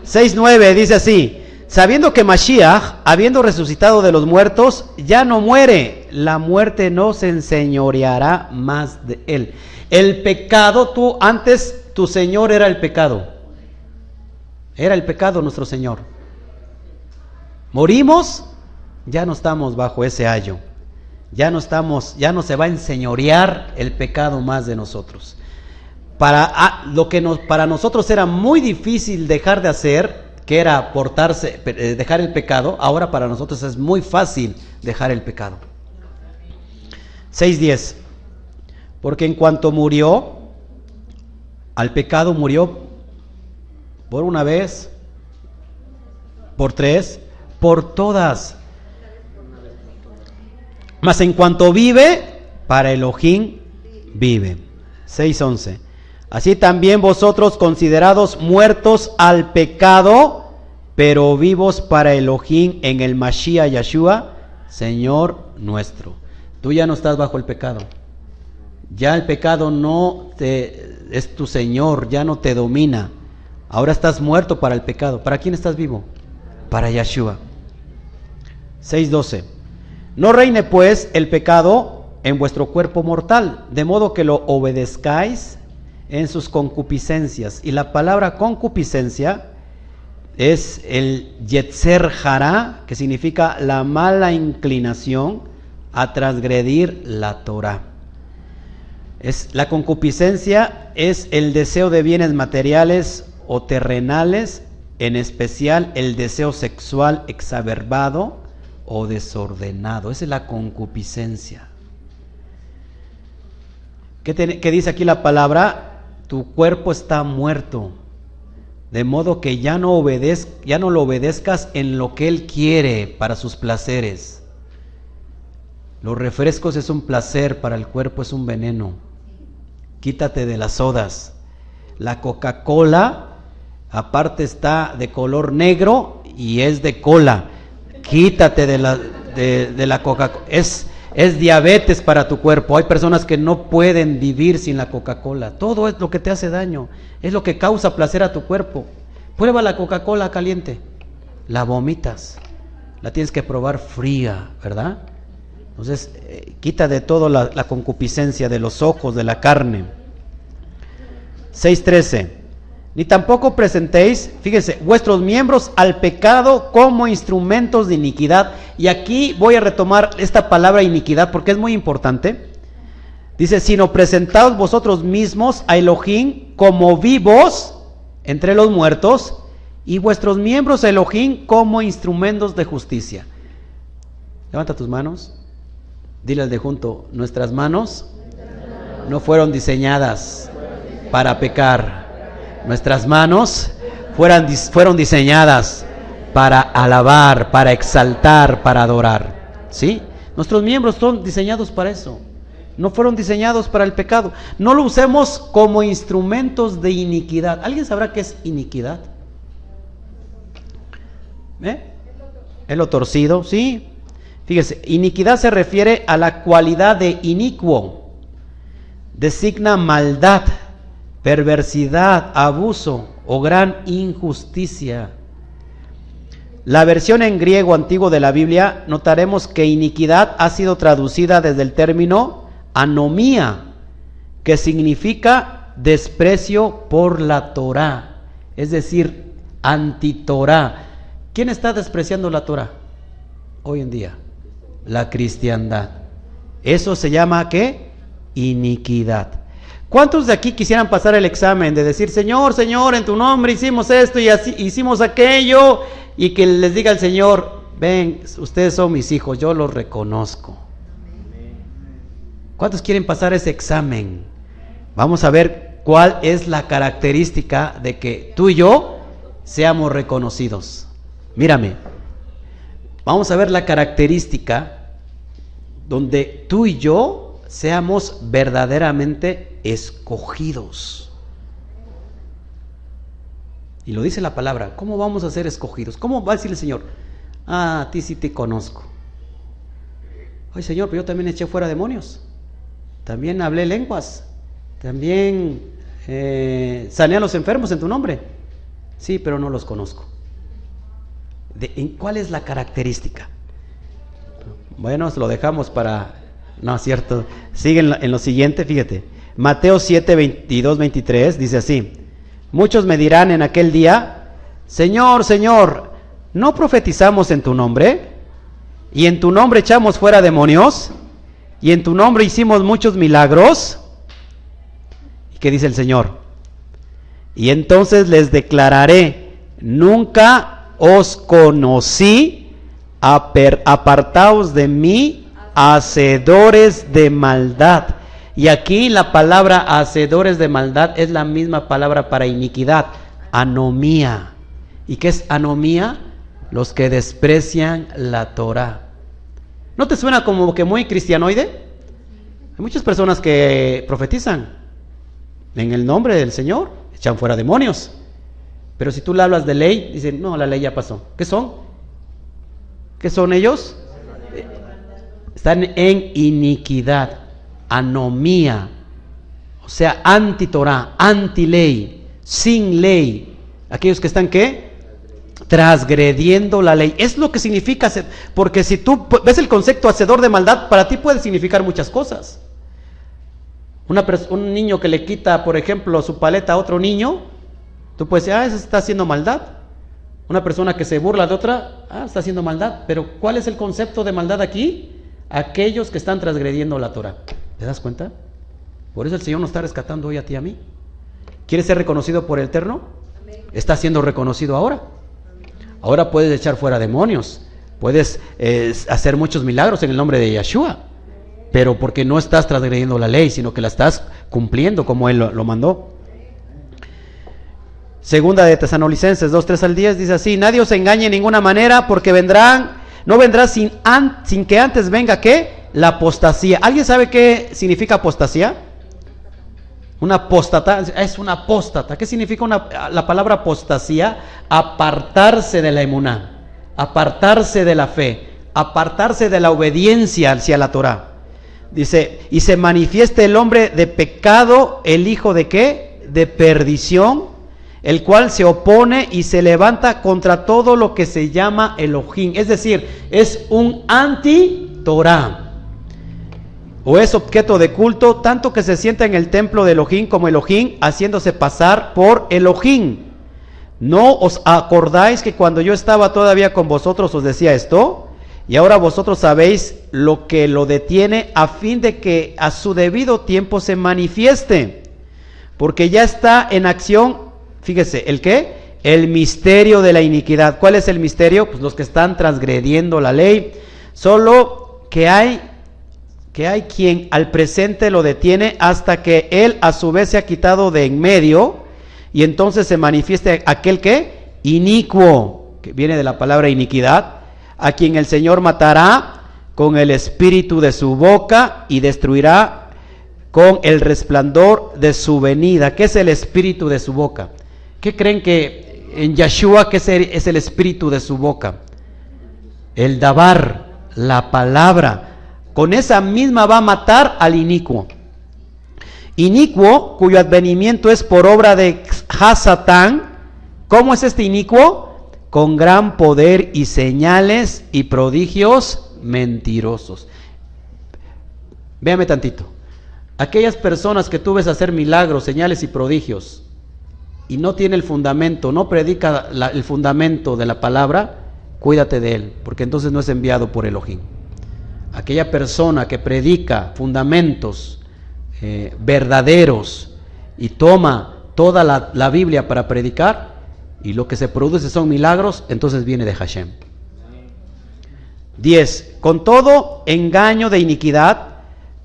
6:9 dice así: sabiendo que Mashiach, habiendo resucitado de los muertos, ya no muere, la muerte no se enseñoreará más de él. El pecado, antes tu Señor era el pecado. Era el pecado nuestro Señor. Morimos, ya no estamos bajo ese ayo. Ya no se va a enseñorear el pecado más de nosotros. Lo que para nosotros era muy difícil dejar de hacer, que era dejar el pecado, ahora para nosotros es muy fácil dejar el pecado. 6:10. Porque en cuanto murió, al pecado murió por una vez, por tres, por todas. Mas en cuanto vive, para Elohim vive. 6:11. Así también vosotros, considerados muertos al pecado, pero vivos para Elohim en el Mashiach Yeshua, Señor nuestro. Tú ya no estás bajo el pecado. Ya el pecado es tu Señor, ya no te domina. Ahora estás muerto para el pecado. ¿Para quién estás vivo? Para Yeshua. 6:12. No reine pues el pecado en vuestro cuerpo mortal, de modo que lo obedezcáis en sus concupiscencias. Y la palabra concupiscencia es el yetzer hará, que significa la mala inclinación a transgredir la Torah. La concupiscencia es el deseo de bienes materiales o terrenales, en especial el deseo sexual exacerbado o desordenado. Esa es la concupiscencia. ¿Qué dice aquí la palabra? Tu cuerpo está muerto, de modo que ya no lo obedezcas en lo que él quiere para sus placeres. Los refrescos es un placer, para el cuerpo es un veneno. Quítate de las sodas. La Coca-Cola, aparte está de color negro y es de cola. Quítate de la Coca-Cola. Es diabetes para tu cuerpo. Hay personas que no pueden vivir sin la Coca-Cola. Todo es lo que te hace daño. Es lo que causa placer a tu cuerpo. Prueba la Coca-Cola caliente. La vomitas. La tienes que probar fría, ¿verdad? Entonces, quita de todo la concupiscencia de los ojos, de la carne. 6:13. Ni tampoco presentéis, fíjense, vuestros miembros al pecado como instrumentos de iniquidad. Y aquí voy a retomar esta palabra iniquidad porque es muy importante. Dice, sino presentaos vosotros mismos a Elohim como vivos entre los muertos, y vuestros miembros a Elohim como instrumentos de justicia. Levanta tus manos. Dile al de junto, nuestras manos no fueron diseñadas para pecar. Nuestras manos fueron diseñadas para alabar, para exaltar, para adorar. ¿Sí? Nuestros miembros son diseñados para eso. No fueron diseñados para el pecado. No lo usemos como instrumentos de iniquidad. ¿Alguien sabrá qué es iniquidad? Es lo torcido, ¿sí? Fíjese, iniquidad se refiere a la cualidad de inicuo. Designa maldad, perversidad, abuso o gran injusticia. la versión en griego antiguo de la Biblia, notaremos que iniquidad ha sido traducida desde el término anomía, que significa desprecio por la Torá, es decir, anti-Torá. ¿Quién está despreciando la Torá hoy en día? La cristiandad. Eso se llama ¿qué? Iniquidad. ¿Cuántos de aquí quisieran pasar el examen de decir, Señor, Señor, en tu nombre hicimos esto y así hicimos aquello, y que les diga el Señor, ven, ustedes son mis hijos, yo los reconozco? ¿Cuántos quieren pasar ese examen? Vamos a ver cuál es la característica de que tú y yo seamos reconocidos. Mírame, vamos a ver la característica donde tú y yo seamos verdaderamente escogidos. Y lo dice la palabra. ¿Cómo vamos a ser escogidos? ¿Cómo va a decir el Señor? A ti sí te conozco. Ay, Señor, pero yo también eché fuera demonios, también hablé lenguas, también sané a los enfermos en tu nombre. Sí, pero no los conozco. ¿Cuál es la característica? Bueno, lo dejamos para... No, es cierto. Sigue en lo siguiente, fíjate. Mateo 7, 22, 23, dice así: muchos me dirán en aquel día, Señor, Señor, ¿no profetizamos en tu nombre? ¿Y en tu nombre echamos fuera demonios? ¿Y en tu nombre hicimos muchos milagros? ¿Y qué dice el Señor? Y entonces les declararé, nunca os conocí, apartaos de mí, hacedores de maldad. Y aquí la palabra hacedores de maldad es la misma palabra para iniquidad, anomía. ¿Y qué es anomía? Los que desprecian la Torá. ¿No te suena como que muy cristianoide? Hay muchas personas que profetizan en el nombre del Señor, echan fuera demonios, pero si tú le hablas de ley, dicen, no, la ley ya pasó. ¿Qué son? ¿Qué son ellos? Están en iniquidad, anomía, o sea, anti-Torá, anti-ley, sin ley. Aquellos que están, ¿qué? Transgrediendo la ley. Es lo que significa, porque si tú ves el concepto hacedor de maldad, para ti puede significar muchas cosas. Un niño que le quita, por ejemplo, su paleta a otro niño, tú puedes decir, ese está haciendo maldad. Una persona que se burla de otra, está haciendo maldad. Pero ¿cuál es el concepto de maldad aquí? Aquellos que están transgrediendo la Torah. ¿Te das cuenta? Por eso el Señor nos está rescatando hoy a ti y a mí. ¿Quieres ser reconocido por el Eterno? Está siendo reconocido ahora. Ahora puedes echar fuera demonios, puedes hacer muchos milagros en el nombre de Yeshua, pero porque no estás transgrediendo la ley, sino que la estás cumpliendo como Él lo mandó. Segunda de Tesalonicenses 2:3 al 10 dice así: nadie os engañe en ninguna manera, porque no vendrá sin que antes venga, ¿qué? La apostasía. ¿Alguien sabe qué significa apostasía? Una apóstata, es una apóstata. ¿Qué significa la palabra apostasía? Apartarse de la emuná, apartarse de la fe, apartarse de la obediencia hacia la Torá. Dice, y se manifiesta el hombre de pecado, el hijo de ¿qué? De perdición, el cual se opone y se levanta contra todo lo que se llama Elohim. Es decir, es un anti-Torá, o es objeto de culto, tanto que se sienta en el templo de Elohim como Elohim, haciéndose pasar por Elohim. ¿No os acordáis que cuando yo estaba todavía con vosotros os decía esto? Y ahora vosotros sabéis lo que lo detiene, a fin de que a su debido tiempo se manifieste. Porque ya está en acción, fíjese, ¿el qué? El misterio de la iniquidad. ¿Cuál es el misterio? Pues los que están transgrediendo la ley. Solo que hay quien al presente lo detiene hasta que él a su vez se ha quitado de en medio, y entonces se manifieste aquel que inicuo, que viene de la palabra iniquidad, a quien el Señor matará con el espíritu de su boca y destruirá con el resplandor de su venida. ¿Qué es el espíritu de su boca? ¿Qué creen que en Yeshua qué es el espíritu de su boca? El dabar, la palabra. Con esa misma va a matar al inicuo. Inicuo, cuyo advenimiento es por obra de Hasatán. ¿Cómo es este inicuo? con gran poder y señales y prodigios mentirosos. Véame tantito. Aquellas personas que tú ves hacer milagros, señales y prodigios y no tiene el fundamento, no predica el fundamento de la palabra, cuídate de él, porque entonces no es enviado por Elohim. Aquella persona que predica fundamentos verdaderos y toma toda la Biblia para predicar y lo que se produce son milagros, entonces viene de Hashem. 10. Con todo engaño de iniquidad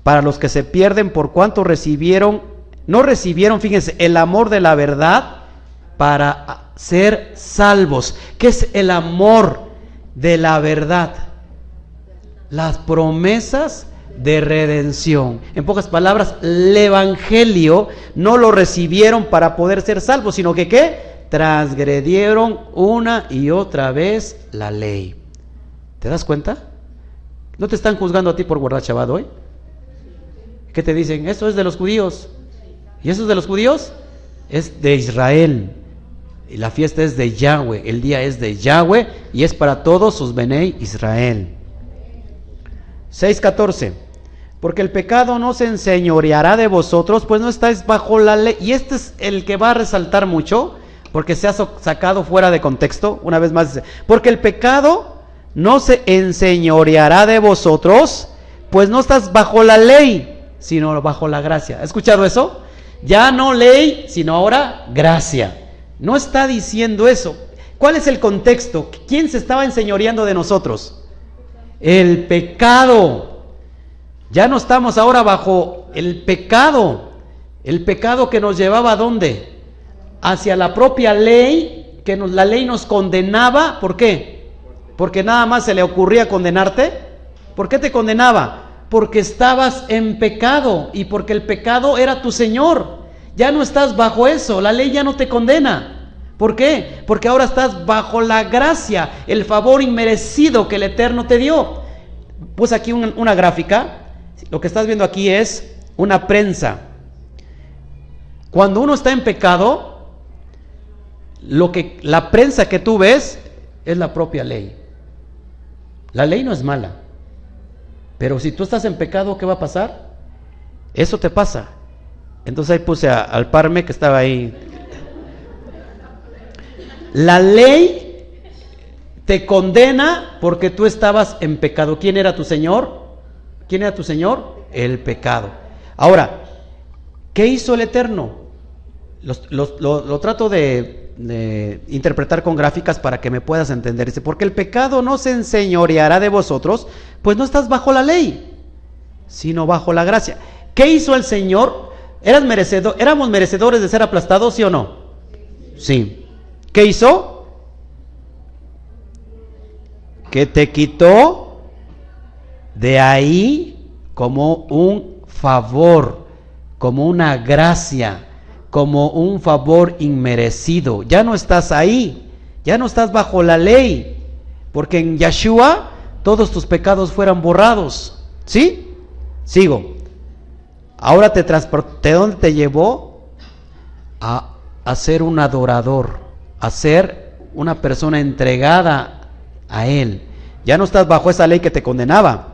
para los que se pierden por cuanto no recibieron, fíjense, el amor de la verdad para ser salvos. ¿Qué es el amor de la verdad? Las promesas de redención. En pocas palabras, el evangelio no lo recibieron para poder ser salvos, sino que ¿qué? Transgredieron una y otra vez la ley. ¿Te das cuenta? ¿No te están juzgando a ti por guardar Shabbat hoy? ¿Qué te dicen? Eso es de los judíos. ¿Y eso es de los judíos? Es de Israel. Y la fiesta es de Yahweh. El día es de Yahweh y es para todos sus Benei Israel. 6:14. Porque el pecado no se enseñoreará de vosotros, pues no estáis bajo la ley. Y este es el que va a resaltar mucho, porque se ha sacado fuera de contexto. Una vez más dice, porque el pecado no se enseñoreará de vosotros, pues no estás bajo la ley, sino bajo la gracia. ¿Has escuchado eso? Ya no ley, sino ahora gracia. No está diciendo eso. ¿Cuál es el contexto? ¿Quién se estaba enseñoreando de nosotros? El pecado. Ya no estamos ahora bajo el pecado. El pecado que nos llevaba ¿a dónde? Hacia la propia ley, que la ley nos condenaba. ¿Por qué? Porque nada más se le ocurría condenarte. ¿Por qué te condenaba? Porque estabas en pecado y porque el pecado era tu señor. Ya no estás bajo eso, la ley ya no te condena. ¿Por qué? Porque ahora estás bajo la gracia, el favor inmerecido que el Eterno te dio. Puse aquí una gráfica. Lo que estás viendo aquí es una prensa. Cuando uno está en pecado, la prensa que tú ves es la propia ley. La ley no es mala. Pero si tú estás en pecado, ¿qué va a pasar? Eso te pasa. Entonces ahí puse al Parme que estaba ahí. La ley te condena porque tú estabas en pecado. ¿Quién era tu Señor? ¿Quién era tu Señor? El pecado. Ahora, ¿qué hizo el Eterno? Lo trato de interpretar con gráficas para que me puedas entender. Dice, porque el pecado no se enseñoreará de vosotros, pues no estás bajo la ley, sino bajo la gracia. ¿Qué hizo el Señor? ¿Éramos merecedores de ser aplastados, sí o no? Sí. ¿Qué hizo? Que te quitó de ahí como un favor, como una gracia, como un favor inmerecido. Ya no estás ahí, ya no estás bajo la ley, porque en Yeshua todos tus pecados fueran borrados. ¿Sí? Sigo. Ahora te transporté, ¿dónde te llevó? A ser un adorador, a ser una persona entregada a Él. Ya no estás bajo esa ley que te condenaba.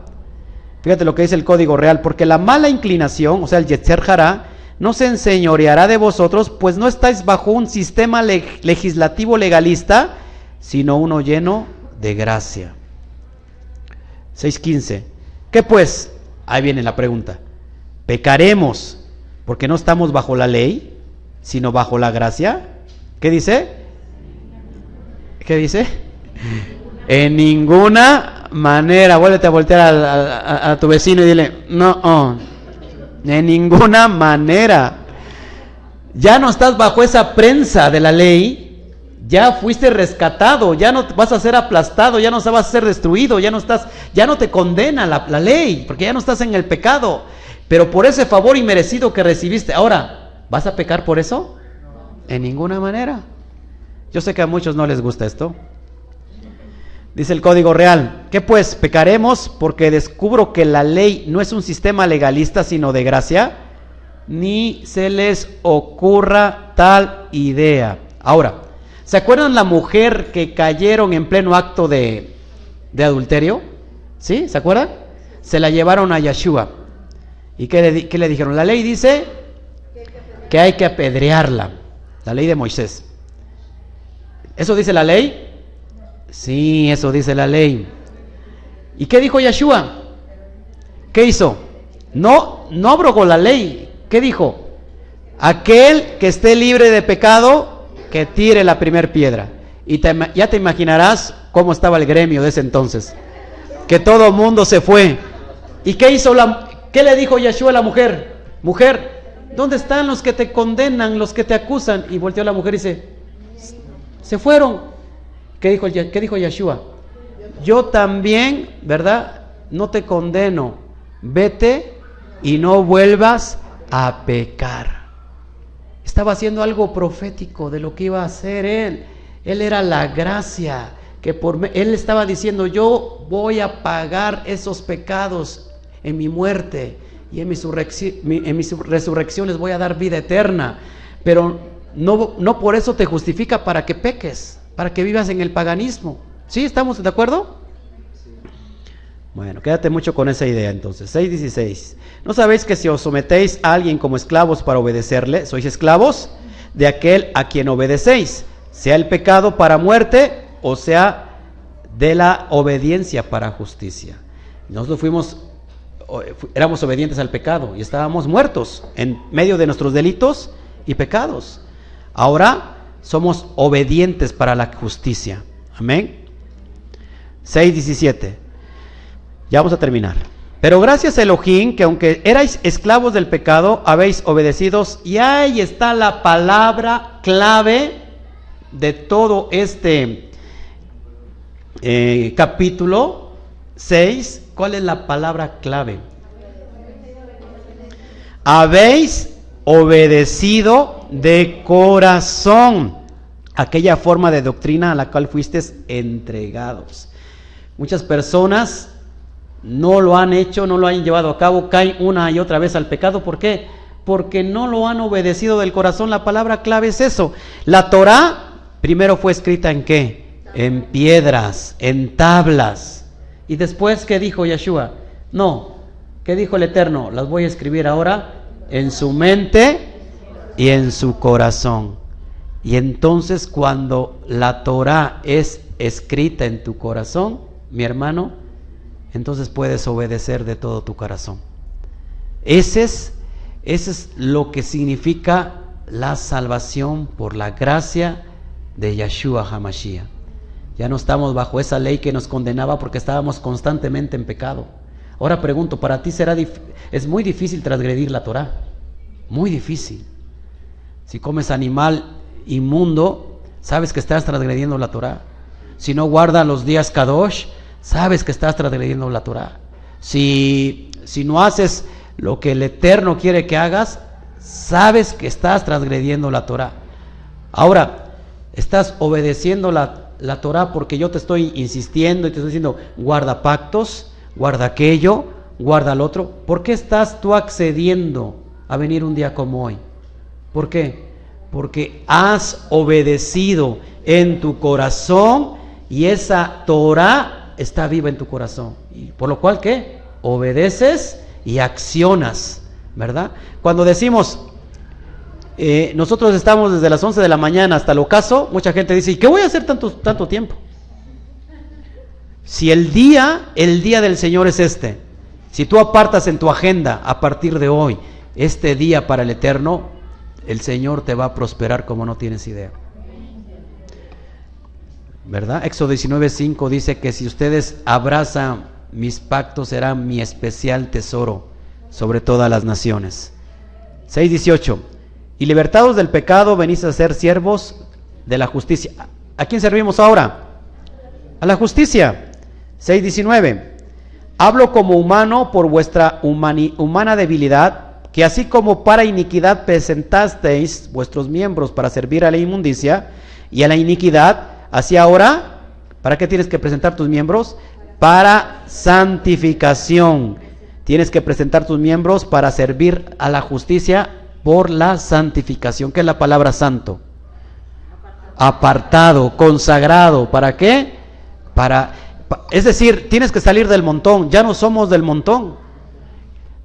Fíjate lo que dice el Código Real, porque la mala inclinación, o sea el Yetzer Hará, no se enseñoreará de vosotros, pues no estáis bajo un sistema legislativo legalista, sino uno lleno de gracia. 6:15. ¿Qué pues? Ahí viene la pregunta. ¿Pecaremos porque no estamos bajo la ley, sino bajo la gracia? ¿Qué dice? ¿Qué dice? En ninguna manera. Vuélvete a voltear a tu vecino y dile, no, en ninguna manera. Ya no estás bajo esa prensa de la ley, ya fuiste rescatado, ya no vas a ser aplastado, ya no vas a ser destruido, ya no te condena la ley, porque ya no estás en el pecado. Pero por ese favor inmerecido que recibiste, ahora, ¿vas a pecar por eso? En ninguna manera. Yo sé que a muchos no les gusta esto. Dice el Código Real, ¿qué pues? ¿Pecaremos porque descubro que la ley no es un sistema legalista sino de gracia? Ni se les ocurra tal idea. Ahora, ¿Se acuerdan la mujer que cayeron en pleno acto de adulterio? ¿Sí? ¿Se acuerdan? Se la llevaron a Yeshua. ¿Y qué le dijeron? La ley dice que hay que apedrearla. La ley de Moisés. ¿Eso dice la ley? Sí, eso dice la ley. ¿Y qué dijo Yeshua? ¿Qué hizo? No abrogó la ley. ¿Qué dijo? Aquel que esté libre de pecado, que tire la primer piedra. Y ya te imaginarás cómo estaba el gremio de ese entonces. Que todo mundo se fue. ¿Y qué hizo qué le dijo Yeshua a la mujer? Mujer, ¿dónde están los que te condenan, los que te acusan? Y volteó la mujer y dice, se fueron. ¿Qué dijo Yeshua? Yo también, ¿verdad? No te condeno. Vete y no vuelvas a pecar. Estaba haciendo algo profético de lo que iba a hacer él. Él era la gracia, él estaba diciendo, yo voy a pagar esos pecados en mi muerte, y en mi resurrección les voy a dar vida eterna. Pero no por eso te justifica para que peques, para que vivas en el paganismo. ¿Sí? ¿Estamos de acuerdo? Bueno, quédate mucho con esa idea entonces. 6:16. ¿No sabéis que si os sometéis a alguien como esclavos para obedecerle, sois esclavos de aquel a quien obedecéis, sea el pecado para muerte o sea de la obediencia para justicia? Nosotros éramos obedientes al pecado y estábamos muertos en medio de nuestros delitos y pecados. Ahora somos obedientes para la justicia. Amén. 6:17. Ya vamos a terminar. Pero gracias a Elohim, que aunque erais esclavos del pecado, habéis obedecidos. Y ahí está la palabra clave de todo este capítulo 6. ¿Cuál es la palabra clave? Habéis obedecido de corazón aquella forma de doctrina a la cual fuisteis entregados. Muchas personas no lo han hecho, no lo han llevado a cabo, caen una y otra vez al pecado. ¿Por qué? Porque no lo han obedecido del corazón. La palabra clave es eso. La Torá primero fue escrita ¿en qué? En piedras, en tablas. Y después, ¿qué dijo Yeshua? No, ¿qué dijo el Eterno? Las voy a escribir ahora en su mente y en su corazón. Y entonces cuando la Torá es escrita en tu corazón, mi hermano, entonces puedes obedecer de todo tu corazón. Ese es lo que significa la salvación por la gracia de Yeshua HaMashiach. Ya no estamos bajo esa ley que nos condenaba porque estábamos constantemente en pecado. Ahora pregunto, para ti es muy difícil transgredir la Torá, muy difícil. Si comes animal inmundo, sabes que estás transgrediendo la Torá. Si no guardas los días Kadosh, sabes que estás transgrediendo la Torá. Si no haces lo que el Eterno quiere que hagas, sabes que estás transgrediendo la Torá. Ahora, estás obedeciendo la Torá porque yo te estoy insistiendo y te estoy diciendo, guarda pactos, guarda aquello, guarda el otro. ¿Por qué estás tú accediendo a venir un día como hoy? ¿Por qué? Porque has obedecido en tu corazón y esa Torá está viva en tu corazón. Y por lo cual, ¿qué? Obedeces y accionas, ¿verdad? Cuando decimos, nosotros estamos desde las 11 de la mañana hasta el ocaso, mucha gente dice, ¿y qué voy a hacer tanto tiempo? Si el día del Señor es este, si tú apartas en tu agenda a partir de hoy este día para el Eterno, el Señor te va a prosperar como no tienes idea, ¿verdad? Éxodo 19:5 dice que si ustedes abrazan mis pactos, será mi especial tesoro sobre todas las naciones. 6:18. Y libertados del pecado, venís a ser siervos de la justicia. ¿A quién servimos ahora? A la justicia. 6:19. Hablo como humano por vuestra humana debilidad, que así como para iniquidad presentasteis vuestros miembros para servir a la inmundicia y a la iniquidad, así ahora, ¿para qué tienes que presentar tus miembros? Para santificación. Tienes que presentar tus miembros para servir a la justicia por la santificación. ¿Qué es la palabra santo? apartado, consagrado. ¿Para qué? Es decir, tienes que salir del montón. Ya no somos del montón.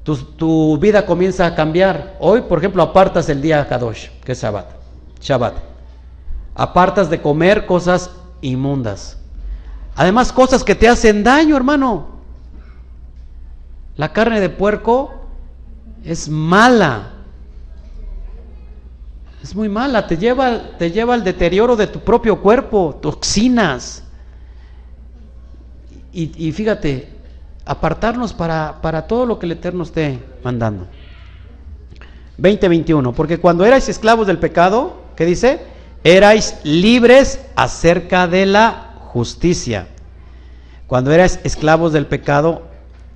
Tu vida comienza a cambiar. Hoy, por ejemplo, apartas el día Kadosh, que es Shabbat. Apartas de comer cosas inmundas. Además, cosas que te hacen daño, hermano. La carne de puerco es mala. Es muy mala, te lleva al deterioro de tu propio cuerpo, toxinas. Y fíjate, apartarnos para todo lo que el Eterno esté mandando. 20:21, porque cuando erais esclavos del pecado, ¿qué dice? Erais libres acerca de la justicia. Cuando erais esclavos del pecado,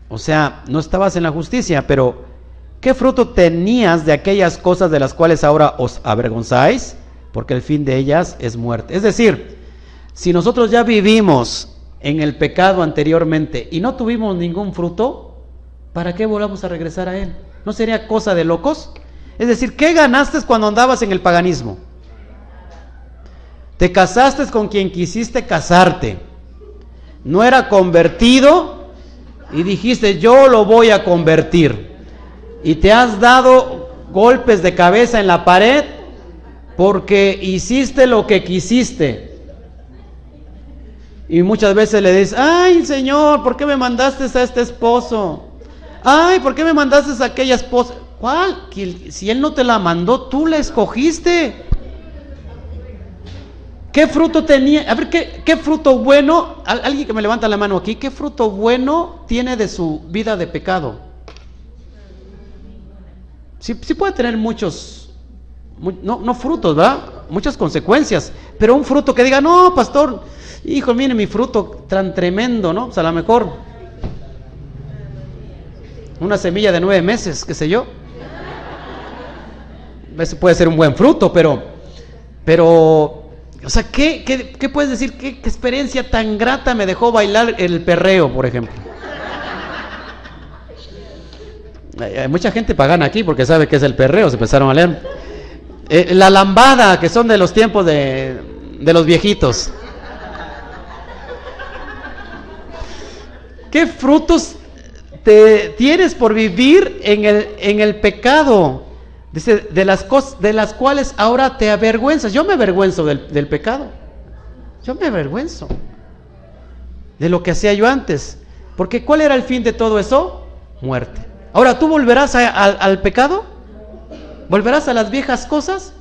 o sea, no estabas en la justicia, pero ¿qué fruto tenías de aquellas cosas de las cuales ahora os avergonzáis? Porque el fin de ellas es muerte. Es decir, si nosotros ya vivimos en el pecado anteriormente y no tuvimos ningún fruto, ¿para qué volvamos a regresar a él? ¿No sería cosa de locos? Es decir, ¿qué ganaste cuando andabas en el paganismo? Te casaste con quien quisiste casarte. No era convertido y dijiste, yo lo voy a convertir. Y te has dado golpes de cabeza en la pared porque hiciste lo que quisiste. Y muchas veces le dices, ay Señor, ¿por qué me mandaste a este esposo? Ay, ¿por qué me mandaste a aquella esposa? ¿Cuál? Si él no te la mandó, tú la escogiste. ¿Qué fruto tenía? A ver, ¿qué fruto bueno? Alguien que me levanta la mano aquí, ¿qué fruto bueno tiene de su vida de pecado? Sí puede tener muchos, no frutos, ¿verdad? Muchas consecuencias, pero un fruto que diga, no, pastor, hijo, mire mi fruto tan tremendo, ¿no? Pues a lo mejor una semilla de 9 meses, qué sé yo. Ese puede ser un buen fruto, pero o sea, ¿qué puedes decir? ¿Qué experiencia tan grata me dejó bailar el perreo, por ejemplo? Hay mucha gente pagana aquí porque sabe qué es el perreo, se empezaron a leer. La lambada, que son de los tiempos de los viejitos. ¿Qué frutos tienes por vivir en el pecado? Dice, de las cuales ahora te avergüenzas. Yo me avergüenzo del pecado. Yo me avergüenzo de lo que hacía yo antes. Porque ¿cuál era el fin de todo eso? Muerte. Ahora, ¿tú volverás al pecado? ¿Volverás a las viejas cosas?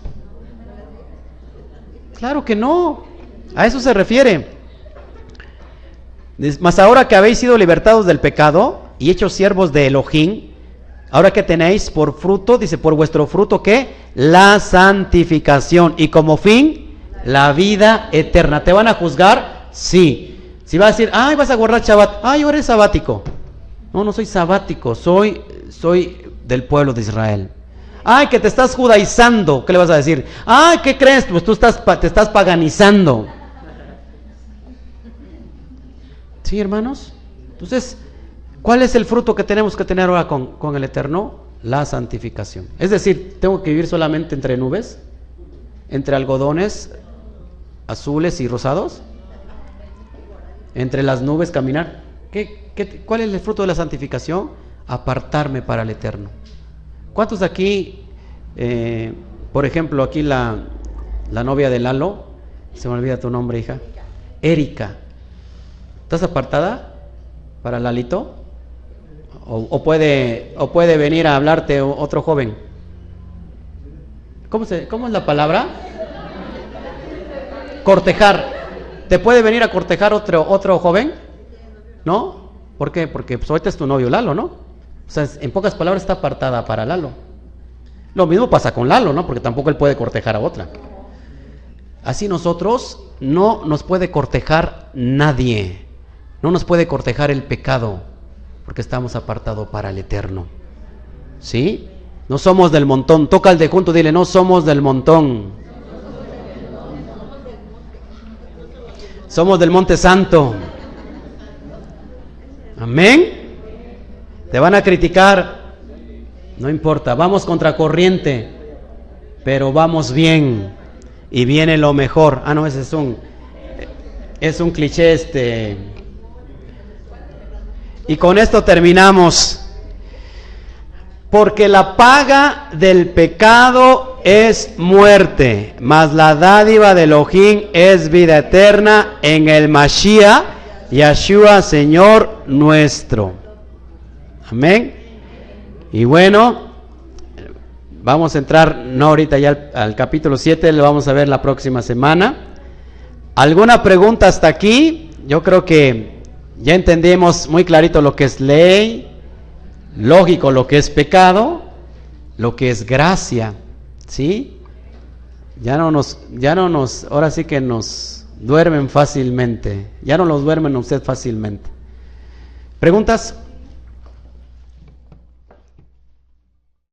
Claro que no. A eso se refiere. Mas ahora que habéis sido libertados del pecado y hechos siervos de Elohim, ahora que tenéis por fruto, dice, por vuestro fruto, ¿qué? La santificación. Y como fin, la vida eterna. ¿Te van a juzgar? Sí. Si vas a decir, ay, vas a guardar Shabbat. Ay, ahora eres sabático. No soy sabático, soy del pueblo de Israel. Ay, que te estás judaizando. ¿Qué le vas a decir? Ay, ¿qué crees? Pues tú te estás paganizando. ¿Sí, hermanos? Entonces, ¿cuál es el fruto que tenemos que tener ahora con el Eterno? La santificación. Es decir, ¿tengo que vivir solamente entre nubes? ¿Entre algodones azules y rosados? ¿Entre las nubes caminar? ¿Cuál es el fruto de la santificación? Apartarme para el Eterno. ¿Cuántos de aquí, por ejemplo, aquí la novia de Lalo, se me olvida tu nombre, hija, Erika, ¿estás apartada para Lalito? ¿O puede venir a hablarte otro joven? ¿Cómo es la palabra? Cortejar. ¿Te puede venir a cortejar otro joven? ¿No? ¿Por qué? Porque pues, ahorita es tu novio Lalo, ¿no? O sea, en pocas palabras está apartada para Lalo. Lo mismo pasa con Lalo, ¿no? Porque tampoco él puede cortejar a otra. Así nosotros no nos puede cortejar nadie. No nos puede cortejar el pecado, porque estamos apartados para el Eterno. ¿Sí? No somos del montón. Toca al de junto, dile, no somos del montón. Somos del Monte Santo. Amén. Te van a criticar, no importa, vamos contra corriente, pero vamos bien. y viene lo mejor. Ah, no, ese es un cliché Y con esto terminamos. Porque la paga del pecado es muerte, mas la dádiva de Elohim es vida eterna en el Mashiach, Yeshua, Señor nuestro. Amén. Y bueno, vamos a entrar, no ahorita ya al capítulo 7, lo vamos a ver la próxima semana. ¿Alguna pregunta hasta aquí? Yo creo que ya entendimos muy clarito lo que es ley, lógico lo que es pecado, lo que es gracia, ¿sí? Ya no nos, ahora sí que nos duermen fácilmente, ya no los duermen usted fácilmente. ¿Preguntas?